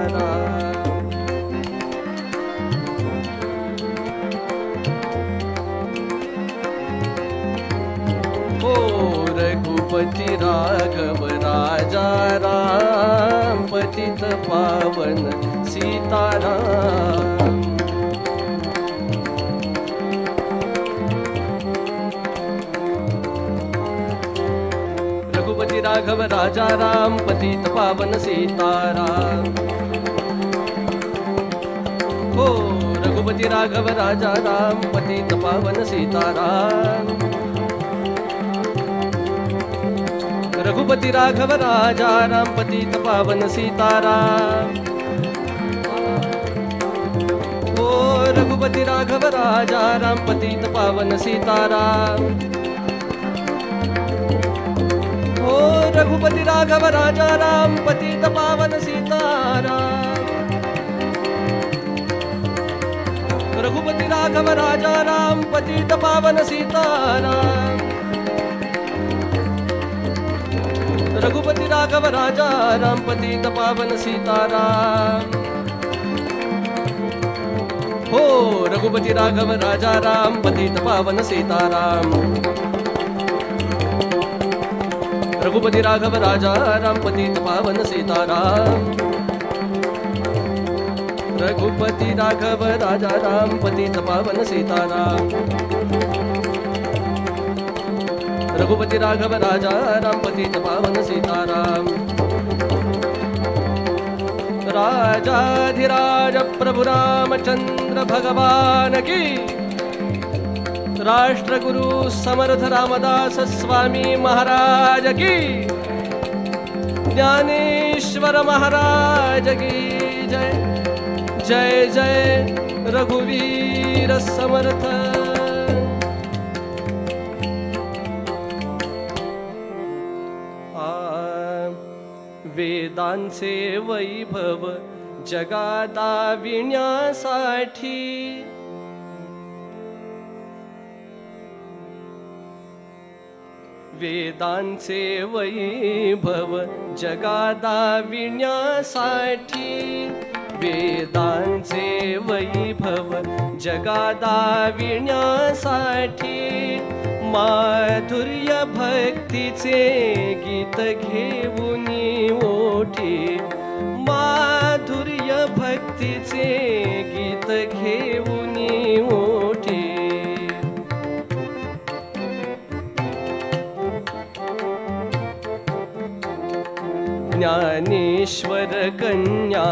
ओ रघुपती राघव राजा राम पतित पावन सीताराम रघुपती राघव राजा राम पतित पावन सीताराम हो रघुपती राघव राजा राम पतित पावन सीताराम रघुपती राघव राजा राम पतित पावन सीताराम हो रघुपती राघव राजा राम पतित पावन सीताराम ओ रघुपती राघव राजा राम पतित पावन सीताराम रघुपती राघव राजा राम पतित पावन सीताराम रघुपती राघव राजा राम पतित पावन सीताराम रघुपती राघव राजा राम पतित पावन सीताराम. रघुपती राघव राजा राम पतित पावन सीताराम. रघुपती राघव राजा राम पतित पावन सीताराम. रघुपती राघव राजा राम पतित पावन सीताराम. राजाधिराज प्रभु रामचंद्र भगवान की. राष्ट्रगुरु समर्थ रामदास स्वामी महाराज की. ज्ञानेश्वर महाराज की जय. जय जय रघुवीर समर्थ. वेदांचे वैभव जगादाविण्यासाठी. वेदांचे वैभव जगादाविण्यासाठी. वेदांचे वैभव जगादाविण्यासाठी. माधुर्य भक्तीचे गीत घेऊन ओठी. माधुर्य भक्तीचे गीत घेऊन ओठी. ज्ञानेश्वर कन्या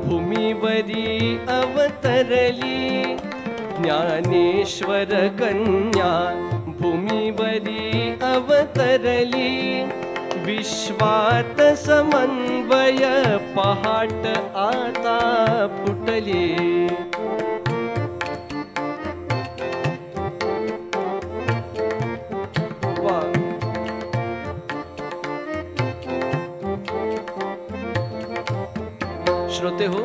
भूमीवरी अवतरली. ज्ञानेश्वर कन्या भूमीवरी अवतरली. विश्वात समन्वय पहाट आता फुटली. श्रोते हो,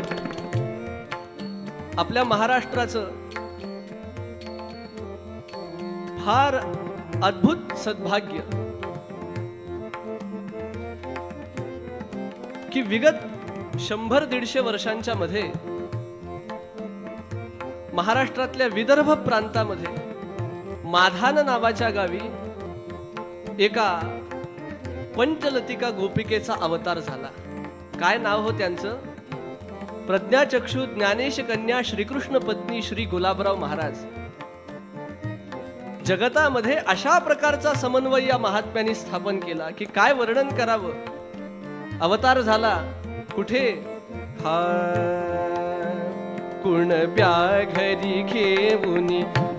आपल्या महाराष्ट्राचं फार अद्भुत सद्भाग्य की विगत 100-150 वर्षांच्या मध्ये महाराष्ट्रातल्या विदर्भ प्रांतामध्ये माधान नावाच्या गावी एका पंचलतिका गोपिकेचा अवतार झाला. काय नाव हो त्यांचं? प्रज्ञाचक्षु ज्ञानेश कन्या श्रीकृष्ण पत्नी श्री गुलाबराव महाराज. जगतामध्ये अशा प्रकारचा समन्वय या महात्म्यांनी स्थापन केला की काय वर्णन करावं. अवतार झाला कुठे? हा कुणब्या घरी घेऊन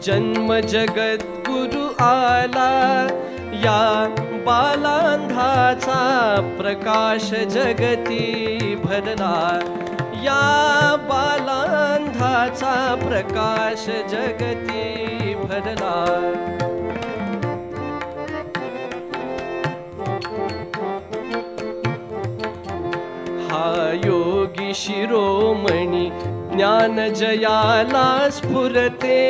जन्म जगत गुरु आला. या बालांधाचा प्रकाश जगती भरला. या बालांधाचा प्रकाश जगती भरला. हा योगी शिरोमणी ज्ञान जयाला स्फुरते.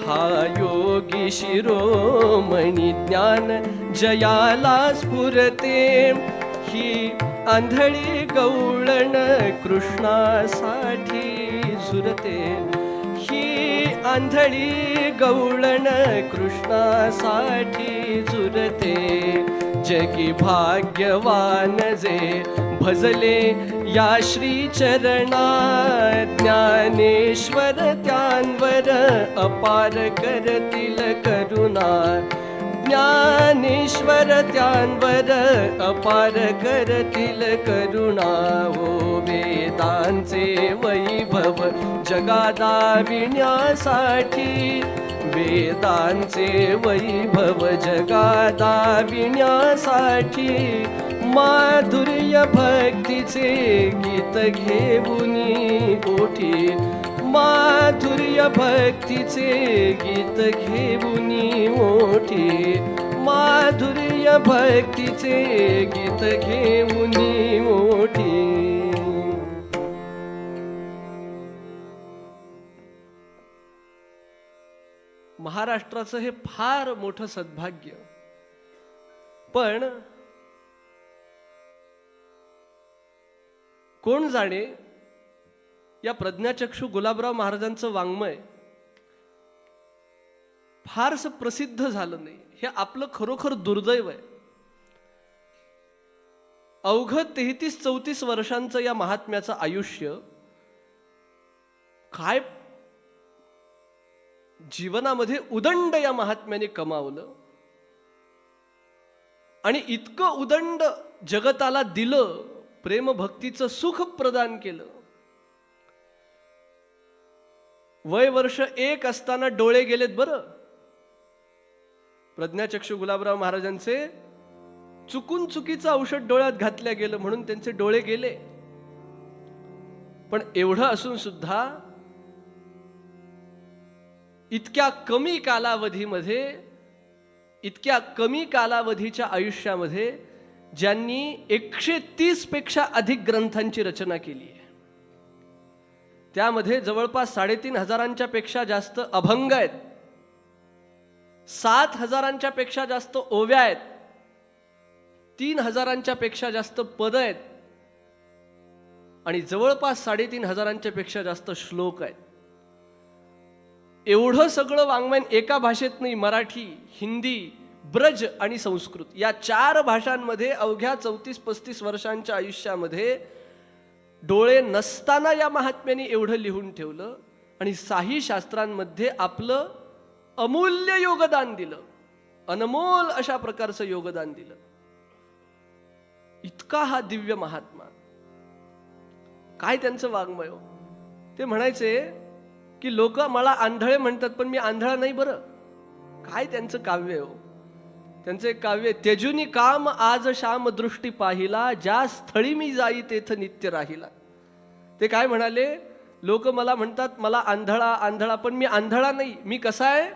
हा योगी शिरोमणी ज्ञान जयाला स्फुरते. ही आंधळी गवळण कृष्णासाठी झुरते. ही आंधळी गवळण कृष्णासाठी झुरते. जगी भाग्यवान जे भजले या श्री चरणा. ज्ञानेश्वर त्यांवर अपार करतील करुणा. ज्ञानेश्वर त्यांवर अपार करतील करुणा. हो वेदांचे वैभव जगादाविण्यासाठी. वेदांचे वैभव जगादाविण्यासाठी. माधुर्य भक्तीचे गीत घेऊन ओठी. माधुर्य भक्तीचे गीत घेऊन ओठी. माधुर्य भक्तीचे गीत घेऊन ओठी. महाराष्ट्राचं हे फार मोठं सद्भाग्य. पण कोण जाणे या प्रज्ञाचक्षु गुलाबराव महाराजांचं वाङ्मय फारसं प्रसिद्ध झालं नाही. हे आपलं खरोखर दुर्दैव आहे. अवघं 33-34 वर्षांचं या महात्म्याचं आयुष्य काय जीवनामध्ये उदंड या महात्म्याने कमावलं आणि इतकं उदंड जगताला दिलं, प्रेमभक्तीचं सुख प्रदान केलं. वय वर्ष 1 असताना डोळे गेलेत बरं. प्रज्ञाचक्षू गुलाबराव महाराजांचे चुकून चुकीचं औषध डोळ्यात घातल्या गेलं म्हणून त्यांचे डोळे गेले. पण एवढं असून सुद्धा इतक्या कमी कालावधीच्या आयुष्यामध्ये ज्यांनी 130 पेक्षा अधिक ग्रंथांची रचना केली आहे, त्यामध्ये जवळपास 3,500 पेक्षा जास्त अभंग आहेत, 7,000 पेक्षा जास्त ओव्या आहेत, 3,000 पेक्षा जास्त पद आहेत आणि जवळपास 3,500 पेक्षा जास्त श्लोक आहेत. एवढं सगळं वाङ्मय एका भाषेत नाही, मराठी, हिंदी, ब्रज आणि संस्कृत या 4 भाषांमध्ये अवघ्या 34-35 वर्षांच्या आयुष्यामध्ये डोळे नसताना या महात्म्याने एवढं लिहून ठेवलं आणि साही शास्त्रांमध्ये आपलं अमूल्य योगदान दिलं, अनमोल अशा प्रकारचं योगदान दिलं. इतका हा दिव्य महात्मा, काय त्यांचं वाङ्मय. ते म्हणायचे की लोक मला आंधळे म्हणतात पण मी आंधळा नाही बरं. काय त्यांचं काव्य हो. त्यांचं एक काव्य, तेजुनी काम आज श्याम दृष्टी पाहिला, ज्या स्थळी मी जाई तेथ नित्य राहिला. ते काय म्हणाले, लोक मला म्हणतात मला आंधळा पण मी आंधळा नाही. मी कसा आहे,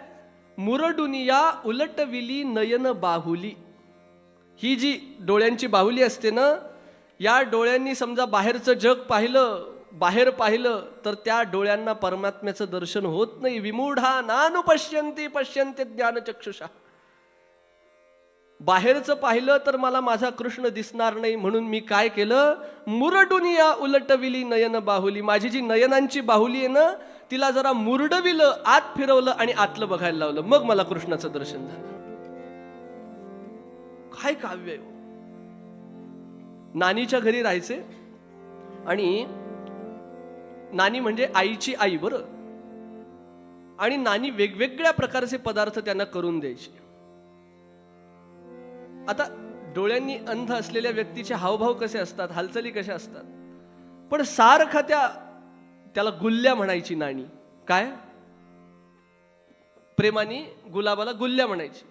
मुरडुनिया उलटविली नयन बाहुली. ही जी डोळ्यांची बाहुली असते ना, या डोळ्यांनी समजा बाहेरचं जग बाहेर पाहिलं तर त्या डोळ्यांना परमात्म्याचं दर्शन होत नाही. विमूढा नानुपश्यन्ति पश्यन्ति ज्ञानचक्षुषा. बाहेरचं पाहिलं तर मला माझा कृष्ण दिसणार नाही म्हणून मी काय केलं, मुरडुनिया उलटविली नयन बाहुली. माझी जी नयनांची बाहुली आहे ना, तिला जरा मुरडविलं, आत फिरवलं आणि आतलं बघायला लावलं, मग मला कृष्णाचं दर्शन झालं. काय काव्य आहे. नानीच्या घरी राहायचे आणि नानी म्हणजे आईची आई बरं. आणि नानी वेगवेगळ्या प्रकारचे पदार्थ त्यांना करून द्यायचे. आता डोळ्यांनी अंध असलेल्या व्यक्तीचे हावभाव कसे असतात, हालचाली कशा असतात, पण सारखा त्याला गुल्ल्या म्हणायची नानी. काय प्रेमाने गुलाबाला गुल्ल्या म्हणायची.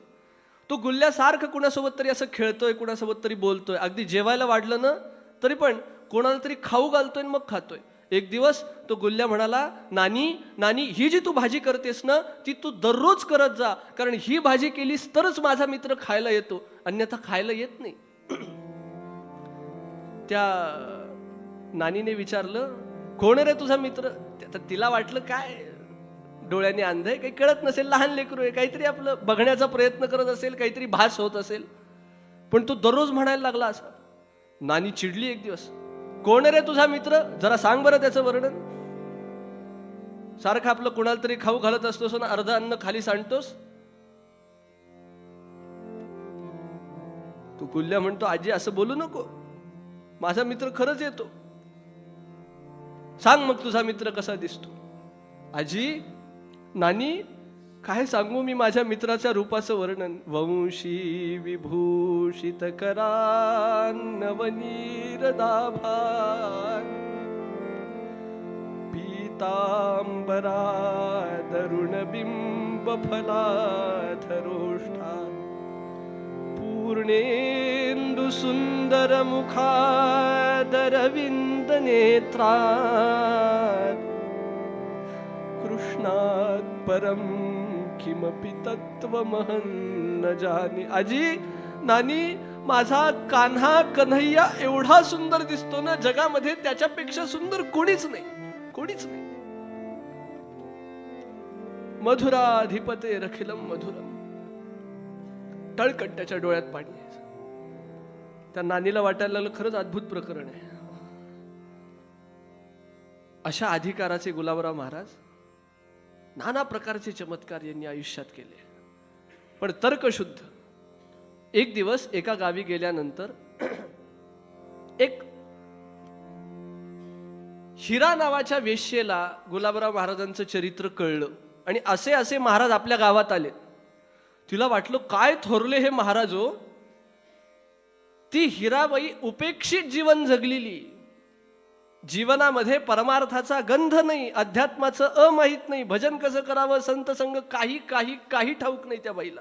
तो गुल्ल्या सारखं कुणासोबत तरी असं खेळतोय, कुणासोबत तरी बोलतोय. अगदी जेवायला वाढलं ना तरी पण कोणाला तरी खाऊ घालतोय मग खातोय. एक दिवस तो गुल्ल्या म्हणाला, नानी ही जी तू भाजी करतेस ना, ती तू दररोज करत जा, कारण ही भाजी केलीस तरच माझा मित्र खायला येतो, अन्यथा खायला येत नाही. त्या नानीने विचारलं, कोण रे तुझा मित्र. तिला वाटलं काय डोळ्याने अंध आहे, काही कळत नसेल, लहान लेकरू आहे, काहीतरी आपलं बघण्याचा प्रयत्न करत असेल, काहीतरी भास होत असेल, पण तो दररोज म्हणायला लागला असा. नानी चिडली एक दिवस, कोण रे तुझा मित्र, जरा सांग बरं त्याचं वर्णन. सारखं आपलं कुणाला तरी खाऊ घालत असतोस ना, अर्ध अन्न खाली सांडतोस. तू गुल्ल्या म्हणतो, आजी असं बोलू नको, माझा मित्र खरंच येतो, सांग मग तुझा मित्र कसा दिसतो. आजी, नानी काय सांगू मी माझ्या मित्राच्या रूपाचं वर्णन. वंशी विभूषित करान नवनीर दाभान, पीतांबरा दरुण बिंब फलाधरोष्ठा, पूर्णेंदु सुंदर मुखादरविंद नेत्रात, कृष्णात परम किमपि तत्वमहं न जाने. आजी, नानी, माझा कान्हा कन्हैया एवढा सुंदर दिसतो ना, जगामध्ये त्याच्यापेक्षा सुंदर कोणीच नाही. मधुराधिपते रखिलम मधुरम. टळकट त्याच्या डोळ्यात पाणी यायचं. त्या नानीला वाटायला लागलं खरंच अद्भुत प्रकरण आहे. अशा अधिकाराचे गुलाबराव महाराज नाना प्रकारचे चमत्कार यांनी आयुष्यात केले. पण तर्कशुद्ध. एक दिवस एका गावी गेल्यानंतर एक हिरा नावाच्या वेश्येला गुलाबराव महाराजांचं चरित्र कळलं आणि असे असे महाराज आपल्या गावात आले. तिला वाटलं काय थोरले हे महाराज हो. ती हिराबाई उपेक्षित जीवन जगलेली, जीवनामध्ये परमार्थाचा गंध नाही, अध्यात्माचं अमाहित नाही, भजन कसं करावं, संत संग काही काही काही ठाऊक नाही त्या बाईला.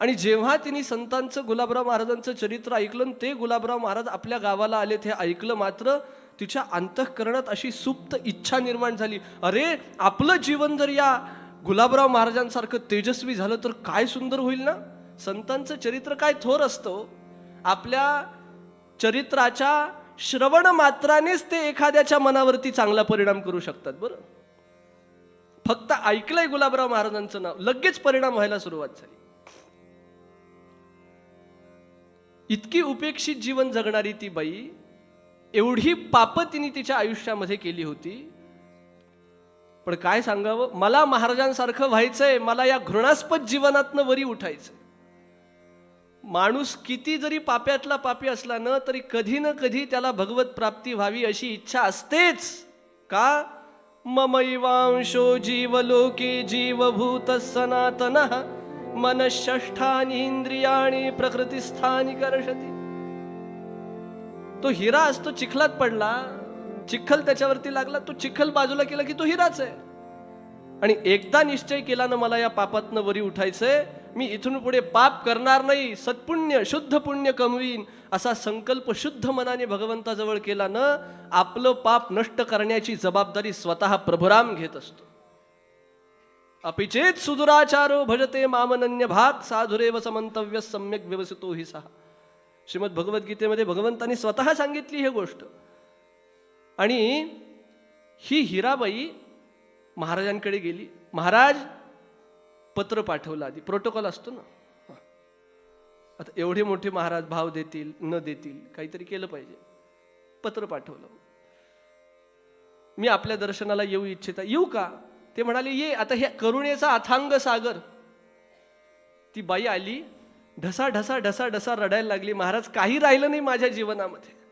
आणि जेव्हा तिने संतांचं गुलाबराव महाराजांचं चरित्र ऐकलं, ते गुलाबराव महाराज आपल्या गावाला आले, ते ऐकलं, मात्र तिच्या अंतःकरणात अशी सुप्त इच्छा निर्माण झाली, अरे आपलं जीवन जर या गुलाबराव महाराजांसारखं तेजस्वी झालं तर काय सुंदर होईल ना. संतांचं चरित्र काय थोर असतं. आपल्या चरित्राच्या श्रवण मात्रानेच ते एखाद्याच्या मनावरती चांगला परिणाम करू शकतात. बरं, फक्त ऐकलंय गुलाबराव महाराजांचं नाव, लगेच परिणाम व्हायला सुरुवात झाली. इतकी उपेक्षित जीवन जगणारी ती बाई, एवढी पाप तिने तिच्या आयुष्यामध्ये केली होती. पण काय सांगावं, मला महाराजांसारखं व्हायचंय, मला या घृणास्पद जीवनातनं वरी उठायचंय. माणूस किती जरी पाप्यातला पापी असला न तरी कधी न कधी त्याला भगवत प्राप्ती व्हावी अशी इच्छा असतेच. का? ममैवांशो जीवलोके जीवभूत सनातनः मनःषष्ठानि इंद्रियाणि प्रकृतिस्थानि कर्षति. तो हिरा असतो, चिखलात पडला, चिखल त्याच्यावरती लागला, तो चिखल बाजूला केला की तो हिराच आहे. आणि एकदा निश्चय केला ना मला या पापातनं वरी उठायचंय, मी इथून पुढे पाप करणार नाही, सत्पुण्य शुद्ध पुण्य कमवीन, असा संकल्प शुद्ध मनाने भगवंताजवळ केला ना, आपलं पाप नष्ट करण्याची जबाबदारी स्वतः प्रभुराम घेत असतो. अपिचेत सुदुराचारो भजते मामनन्य भाग साधुरेव समंतव्य सम्यक व्यवसितो हि सहा. श्रीमद भगवद्गीतेमध्ये भगवंतांनी स्वतः सांगितली ही गोष्ट. आणि ही हिराबाई महाराजांकडे गेली. महाराज, पत्र पाठवलं. आधी प्रोटोकॉल असतो ना. आता एवढे मोठे महाराज भाव देतील न देतील, काहीतरी केलं पाहिजे. पत्र पाठवलं. मी आपल्या दर्शनाला येऊ इच्छिता. येऊ का? ते म्हणाले ये. आता हे करुणेचा अथांग सागर. ती बाई आली, ढसा ढसा ढसा ढसा रडायला लागली. महाराज, काही राहिलं नाही माझ्या जीवनामध्ये,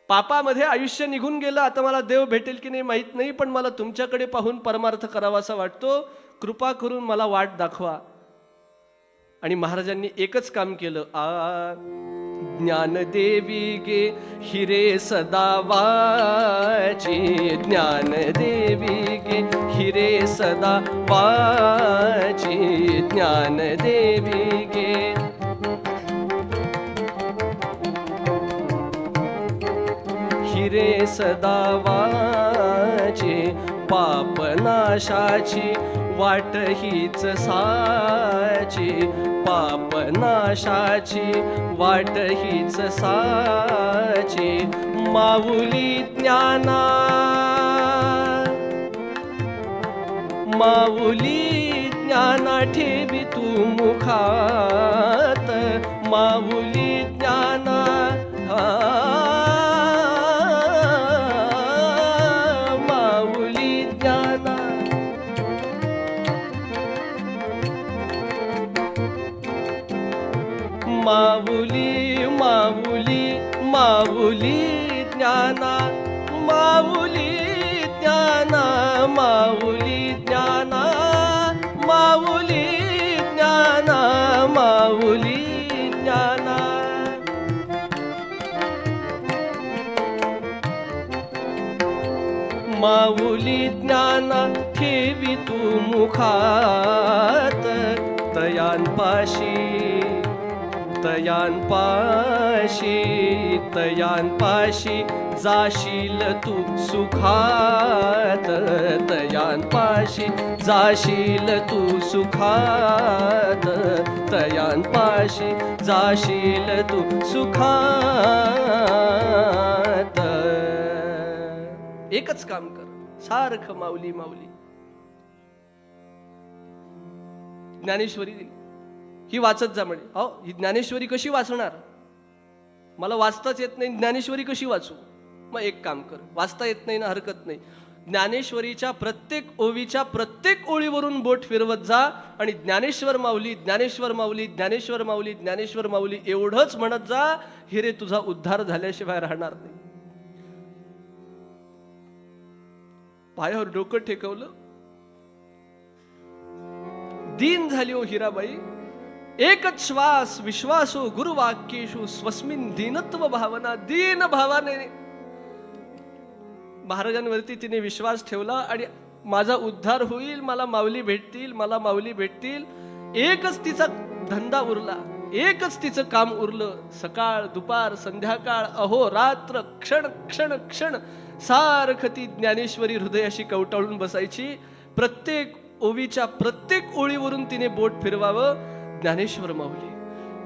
पापामध्ये आयुष्य निघून गेलं, आता मला देव भेटेल की नाही माहीत नाही, पण मला तुमच्याकडे पाहून परमार्थ करावासा वाटतो, कृपा करून मला वाट दाखवा. आणि महाराजांनी एकच काम केलं. ज्ञानदेवी गे हिरे सदा वाची, ज्ञानदेवी गे हिरे सदा वाची, ज्ञानदेवी गे. हिरे सदा वाचे, पापनाशाची वाट हीच साची, पापनाशाची वाट हीच साची. माऊली ज्ञाना, माऊली ज्ञाना ठेवी तू मुखात, माऊली ज्ञाना माऊली माऊली माऊली ज्ञाना, माऊली ज्ञाना, माऊली ज्ञाना, माऊली ज्ञाना, माऊली ज्ञाना. माऊली ज्ञाना ठेवी तू मुखात, तयांपाशी तयांपाशी तयांपाशी जाशील तू सुखात, तयांपाशी जाशील तू सुखात, तयांपाशी जाशील तू सुखात. एकच काम कर, सारखं माऊली माऊली. ज्ञानेश्वरी दिली, ही वाचत जा म्हणे. अहो, ही ज्ञानेश्वरी कशी वाचणार, मला वाचताच येत नाही, ज्ञानेश्वरी कशी वाचू. मग एक काम कर, वाचता येत नाही ना, हरकत नाही, ज्ञानेश्वरीच्या प्रत्येक ओवीच्या प्रत्येक ओळीवरून बोट फिरवत जा आणि ज्ञानेश्वर माऊली, ज्ञानेश्वर माऊली, ज्ञानेश्वर माऊली, ज्ञानेश्वर माऊली एवढंच म्हणत जा. हिरे, तुझा उद्धार झाल्याशिवाय राहणार नाही. पायावर डोकं टेकवलं, दीन झाली ओ हिराबाई. एकच श्वास विश्वासो गुरुवाक्येषु स्वस्मिन दीनत्व भावना. दीन भावाने महाराजांवरती तिने विश्वास ठेवला आणि माझा उद्धार होईल, मला माऊली भेटतील, मला माऊली भेटतील. एकच तिचा धंदा उरला, एकच तिचं काम उरलं. सकाळ दुपार संध्याकाळ अहोरात्र क्षण क्षण क्षण सारखं ती ज्ञानेश्वरी हृदयाशी कवटाळून बसायची. प्रत्येक ओवीच्या प्रत्येक ओळीवरून तिने बोट फिरवावं. ज्ञानेश्वर माऊली,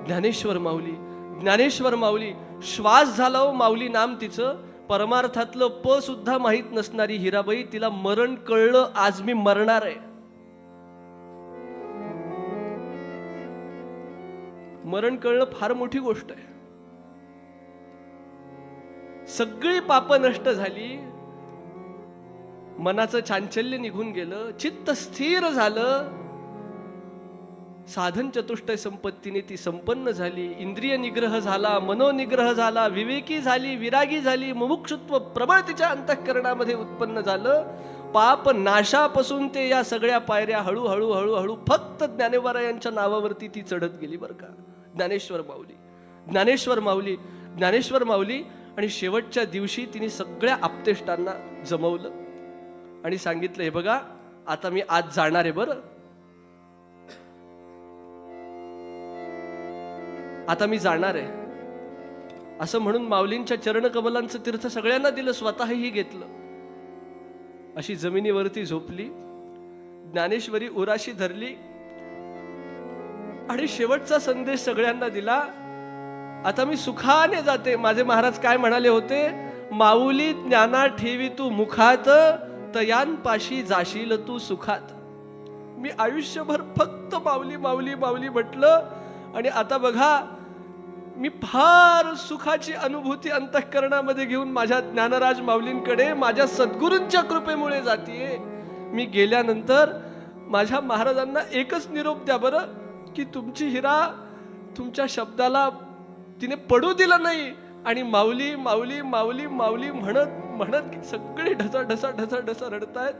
ज्ञानेश्वर माऊली, ज्ञानेश्वर माऊली. श्वास झाला हो माऊली नाम तिचं. परमार्थातलं प सुद्धा माहीत नसणारी हिराबाई, तिला मरण कळलं, आज मी मरणार आहे. मरण कळणं फार मोठी गोष्ट आहे. सगळी पाप नष्ट झाली, मनाचं चांचल्य निघून गेलं, चित्त स्थिर झालं, साधन चतुष्टय संपत्तीने ती संपन्न झाली. इंद्रिय निग्रह झाला, मनोनिग्रह झाला, विवेकी झाली, विरागी झाली, मुमुक्षुत्व प्रबळ तिच्या अंतःकरणामध्ये उत्पन्न झालं. पाप नाशापासून ते या सगळ्या पायऱ्या हळूहळू हळूहळू फक्त ज्ञानेश्वरायांच्या नावावरती ती चढत गेली बरं का. ज्ञानेश्वर माऊली, ज्ञानेश्वर माऊली, ज्ञानेश्वर माऊली. आणि शेवटच्या दिवशी तिने सगळ्या आप्तेष्टांना जमवलं आणि सांगितलं, हे बघा आता मी आज जाणार आहे बरं, आता मी जाणार आहे. असं म्हणून माऊलींच्या चरणकमलांचं तीर्थ सगळ्यांना दिलं, स्वतःही घेतलं. अशी जमिनीवरती झोपली, ज्ञानेश्वरी उराशी धरली आणि शेवटचा संदेश सगळ्यांना दिला. आता मी सुखाने जाते. माझे महाराज काय म्हणाले होते, माऊली ज्ञाना ठेवी तू मुखात, तयांपाशी जाशील तू सुखात. मी आयुष्यभर फक्त माऊली माऊली माऊली म्हटलं आणि आता बघा मी फार सुखाची अनुभूती अंतःकरणामध्ये घेऊन माझ्या ज्ञानराज माऊलींकडे माझ्या सद्गुरूंच्या कृपेमुळे जातीये. मी गेल्यानंतर माझ्या महाराजांना एकच निरोप द्या बरं, की तुमची हिरा तुमच्या शब्दाला तिने पडू दिलं नाही. आणि माऊली माऊली माऊली माऊली म्हणत म्हणत सगळे ढसा ढसा ढसा ढसा रडतायत.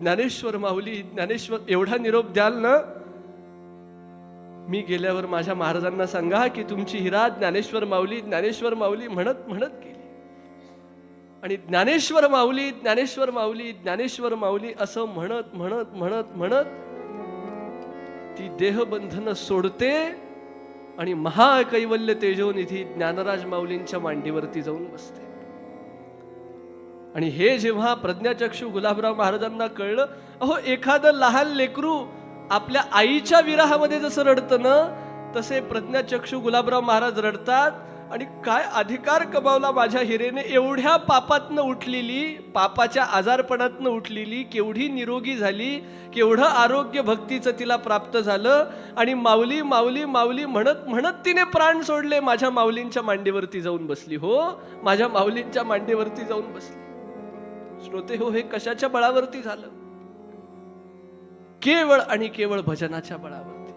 ज्ञानेश्वर माऊली, ज्ञानेश्वर एवढा निरोप द्याल ना, मी गेल्यावर माझ्या महाराजांना सांगा की तुमची हिरा ज्ञानेश्वर माऊली, ज्ञानेश्वर माऊली म्हणत म्हणत गेली. आणि ज्ञानेश्वर माऊली, ज्ञानेश्वर माऊली, ज्ञानेश्वर माऊली असं म्हणत म्हणत म्हणत म्हणत ती देहबंधन सोडते आणि महाकैवल्य तेजोनिधी ज्ञानराज माऊलींच्या मांडीवरती जाऊन बसते. आणि हे जेव्हा प्रज्ञाचक्षू गुलाबराव महाराजांना कळलं, अहो एखादं लहान लेकरू आपल्या आईच्या विरहामध्ये जसं रडतं ना, तसे प्रज्ञाचक्षू गुलाबराव महाराज रडतात. आणि काय अधिकार कमावला माझ्या हिरेने, एवढ्या पापातनं उठलेली, पापाच्या आजारपणातनं उठलेली, केवढी निरोगी झाली, केवढं आरोग्य भक्तीचं तिला प्राप्त झालं. आणि माऊली माऊली माऊली म्हणत म्हणत तिने प्राण सोडले, माझ्या माऊलींच्या मांडीवरती जाऊन बसली. हो, माझ्या माऊलींच्या मांडीवरती जाऊन बसली. श्रोते हो, हे कशाच्या बळावरती झालं? केवळ आणि केवळ भजनाच्या बळावरती,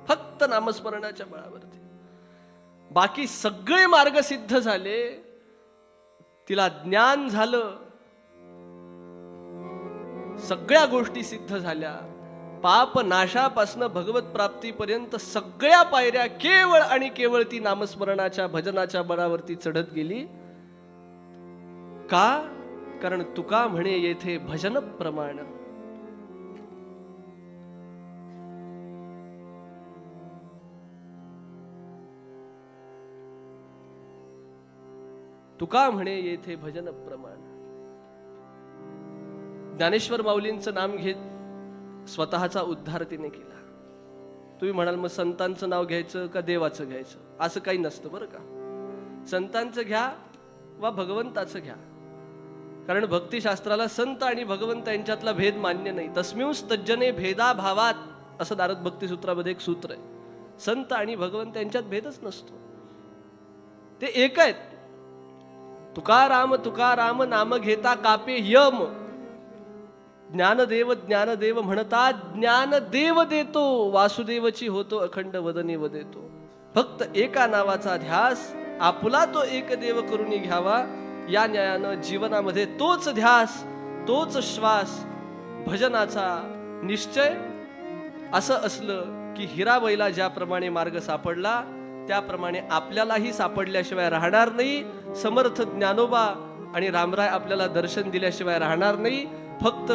फक्त नामस्मरणाच्या बळावरती. बाकी सगळे मार्ग सिद्ध झाले, तिला ज्ञान झालं, सगळ्या गोष्टी सिद्ध झाल्या. पाप नाशापासून भगवत प्राप्तीपर्यंत सगळ्या पायऱ्या केवळ आणि केवळ ती नामस्मरणाच्या भजनाच्या बळावरती चढत गेली. का? कारण तुका म्हणे येथे भजन प्रमाण. तुका म्हणे येथे भजन प्रमाण. ज्ञानेश्वर माऊलींचं नाम घेत स्वतःचा उद्धार तिने केला. तुम्ही म्हणाल मग संतांचं नाव घ्यायचं का देवाचं घ्यायचं? असं काही नसतं बरं का. संतांचं घ्या वा भगवंताचं घ्या, कारण भक्तिशास्त्राला संत आणि भगवंत यांच्यातला भेद मान्य नाही. तस्मिंस तज्जने भेदा भावात असं नारद भक्तिसूत्रामध्ये एक सूत्र आहे. संत आणि भगवंत यांच्यात भेदच नसतो, ते एक आहेत. तुकाराम तुकाराम नाम घेता कापे यम. ज्ञानदेव ज्ञानदेव म्हणता ज्ञानदेव देतो. वासुदेवची होतो अखंड वदनी वदेतो. फक्त एका नावाचा ध्यास आपुला तो एक देव करून घ्यावा. या न्यायानं जीवनामध्ये तोच ध्यास, तोच श्वास, भजनाचा निश्चय असं असलं की हिराबाईला ज्याप्रमाणे मार्ग सापडला त्याप्रमाणे आपल्यालाही सापडल्याशिवाय राहणार नाही. समर्थ ज्ञानोबा आणि रामराय आपल्याला दर्शन दिल्याशिवाय राहणार नाही. फक्त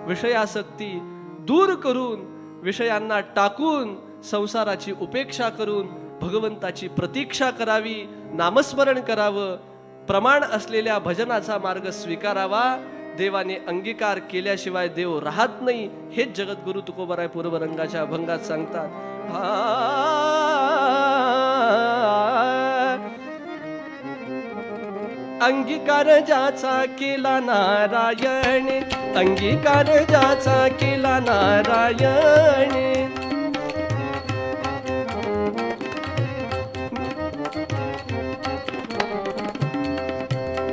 विषयासक्ती दूर करून, विषयांना टाकून, संसाराची उपेक्षा करून भगवंताची प्रतीक्षा करावी, नामस्मरण करावं, प्रमाण असलेल्या भजनाचा मार्ग स्वीकारावा. देवाने अंगीकार केल्याशिवाय देव राहत नाही. हेच जगद्गुरु तुकोबाराय पूर्वरंगाच्या अभंगात सांगतात. अंगीकार ज्याचा केला नारायण, अंगीकार ज्याचा केला नारायण,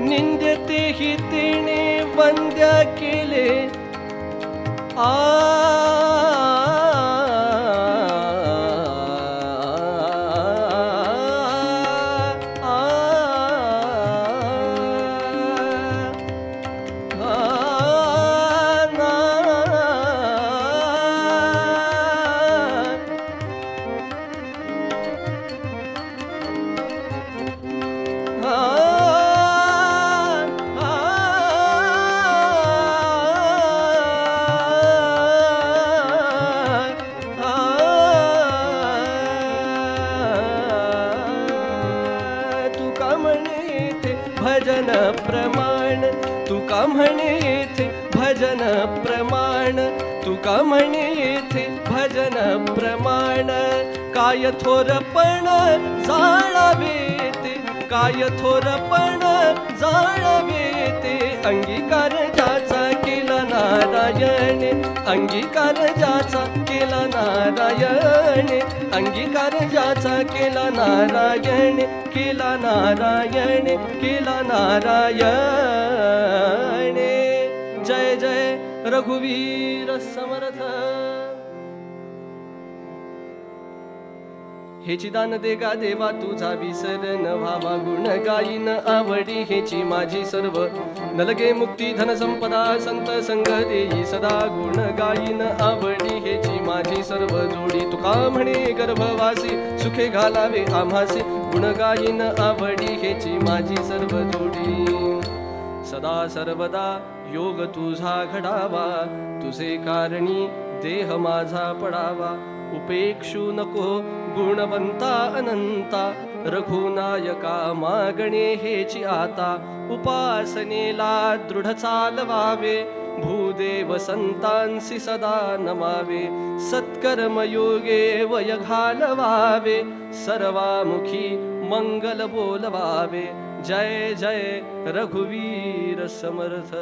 निंद्यते हि तेने वंद्य केले. भजन प्रमाण तुका म्हणेथे, भजन प्रमाण तुका म्हणेथे, भजन प्रमाण. काय थोरपण जाळावे ते, काय थोरपण जाळावे ते. अंगीकार ज्याचा केला नारायण, अंगीकार ज्याचा केला नारायण, अंगीकार ज्याचा केला नारायण, केला नारायण, केला नारायण. जय जय रघुवीर समर्थ. हेची दान दे गा देवा तुझा विसर न व्हावा. गुण गायीन आवडी हेची माझी सर्व. नलगे मुक्ती धन संपदा संत संग देई सदा. गुण गायीन आवडी हेची माझी सर्व जोडी. तुका म्हणे गर्भवासी सुखे घालावे आम्हासे. गुण गायीन आवडी हेची माझी सर्व जोडी. सदा सर्वदा योग तुझा घडावा. तुझे कारणी देह माझा पडावा. उपेक्षू नको गुणवंता अनंता. रघुनायका मागणे हेची आता. उपासनेला दृढ चालवावे. भूदेव संतांसी सदा नमावे. सत्कर्म योगे वय घालवावे. सर्वामुखी मंगल बोलवावे. जय जय रघुवीर समर्थ.